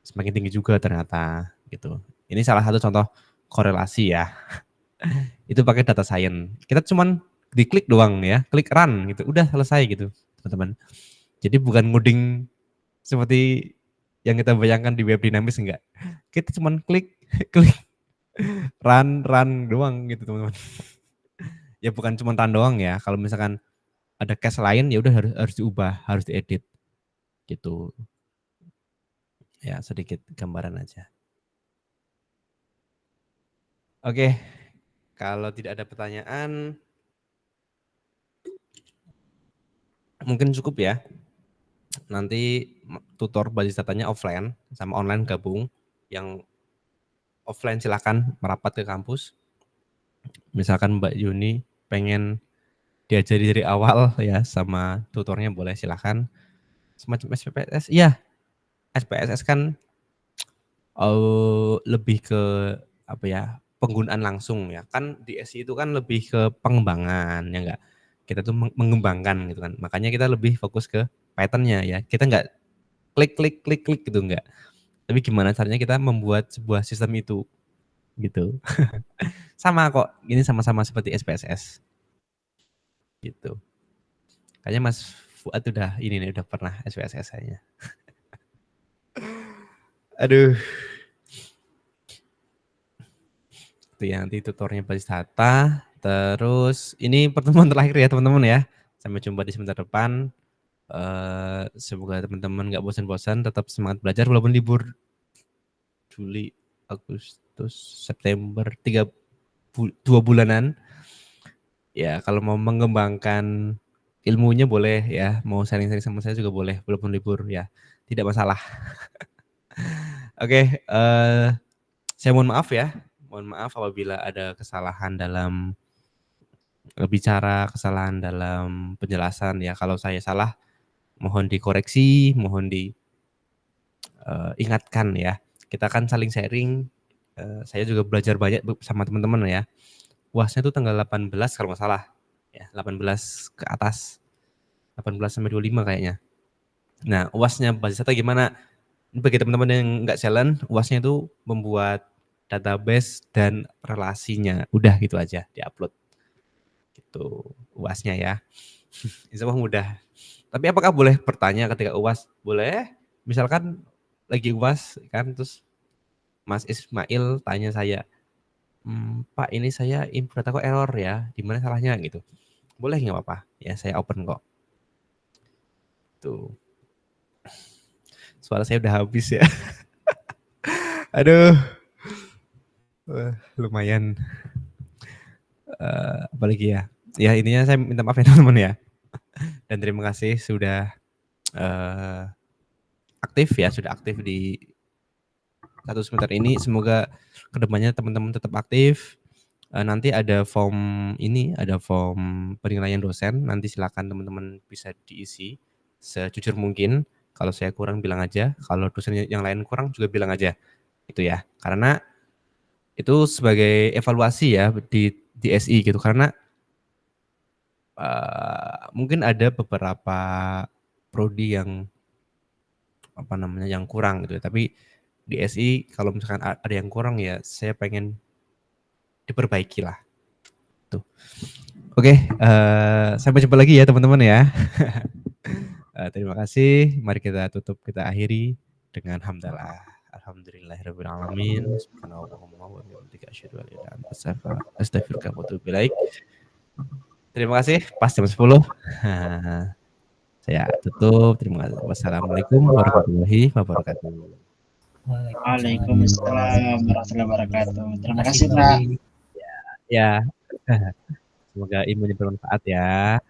semakin tinggi juga ternyata gitu. Ini salah satu contoh korelasi ya. Itu pakai data science. Kita cuman diklik doang ya, klik run gitu. Udah selesai gitu, teman-teman. Jadi bukan ngoding seperti yang kita bayangkan di web dinamis enggak. Kita cuman klik run doang gitu, teman-teman. Ya bukan cuma run doang ya. Kalau misalkan ada case lain ya udah harus diubah, harus diedit gitu. Ya, sedikit gambaran aja. Oke. Kalau tidak ada pertanyaan mungkin cukup ya. Nanti tutor basis datanya offline sama online gabung. Yang offline silakan merapat ke kampus. Misalkan Mbak Yuni pengen diajari dari awal ya sama tutornya boleh silakan. Semacam SPSS, iya. SPSS kan lebih ke apa ya, penggunaan langsung ya. Kan di SI itu kan lebih ke pengembangan ya enggak. Kita tuh mengembangkan gitu kan. Makanya kita lebih fokus ke pattern-nya ya. Kita enggak klik gitu enggak. Tapi gimana caranya kita membuat sebuah sistem itu gitu. Sama kok, ini sama-sama seperti SPSS. Gitu. Kayaknya Mas Fuad udah ini nih, udah pernah SPSS saya. Aduh. Itu ya, nanti tutornya basis data. Terus ini pertemuan terakhir ya teman-teman ya. Sampai jumpa di semester depan. Semoga teman-teman nggak bosan-bosan, tetap semangat belajar walaupun libur Juli, Agustus, September, 2 bulanan. Ya kalau mau mengembangkan ilmunya boleh ya, mau sharing-sharing sama saya juga boleh walaupun libur ya, tidak masalah. Oke, saya mohon maaf ya. Mohon maaf apabila ada kesalahan dalam bicara, kesalahan dalam penjelasan ya. Kalau saya salah mohon dikoreksi, mohon diingatkan ya. Kita kan saling sharing. Saya juga belajar banyak sama teman-teman ya. UASnya itu tanggal 18 kalau nggak salah. Ya, 18 ke atas. 18 sampai 25 kayaknya. Nah, UASnya basis data gimana? Bagi teman-teman yang nggak jalan, UASnya itu membuat database dan relasinya. Udah gitu aja, diupload. Gitu UASnya ya. Insya Allah mudah. Tapi apakah boleh bertanya ketika UAS? Boleh. Misalkan lagi UAS kan, terus Mas Ismail tanya saya, Pak ini saya input data kok error ya, di mana salahnya gitu. Boleh nggak apa-apa? Ya saya open kok. Tuh. Suara saya udah habis ya. Aduh. Lumayan. Apalagi ya. Ya intinya saya minta maaf ya teman-teman ya. Dan terima kasih sudah aktif ya, sudah aktif di satu semester ini. Semoga kedepannya teman-teman tetap aktif. Nanti ada form ini, ada form penilaian dosen. Nanti silakan teman-teman bisa diisi sejujur mungkin. Kalau saya kurang bilang aja, kalau dosen yang lain kurang juga bilang aja. Itu ya. Karena itu sebagai evaluasi ya di SI gitu. Karena mungkin ada beberapa prodi yang yang kurang gitu ya. Tapi di SI kalau misalkan ada yang kurang ya saya pengen diperbaiki lah. wabarakatuh. Oke, sampai jumpa lagi ya teman-teman ya. Terima kasih. Mari kita tutup, kita akhiri dengan hamdalah. Alhamdulillahirabbil alamin. Subhanallahumma wa bihamdika asyhadu an la ilaha illa anta astaghfiruka wa atubu ilaik. Terima kasih. Pas jam 10. Saya tutup. Terima kasih. Wassalamualaikum warahmatullahi wabarakatuh. Waalaikumsalam warahmatullahi wabarakatuh. Terima kasih, Pak. Ya. Semoga ilmunya bermanfaat ya.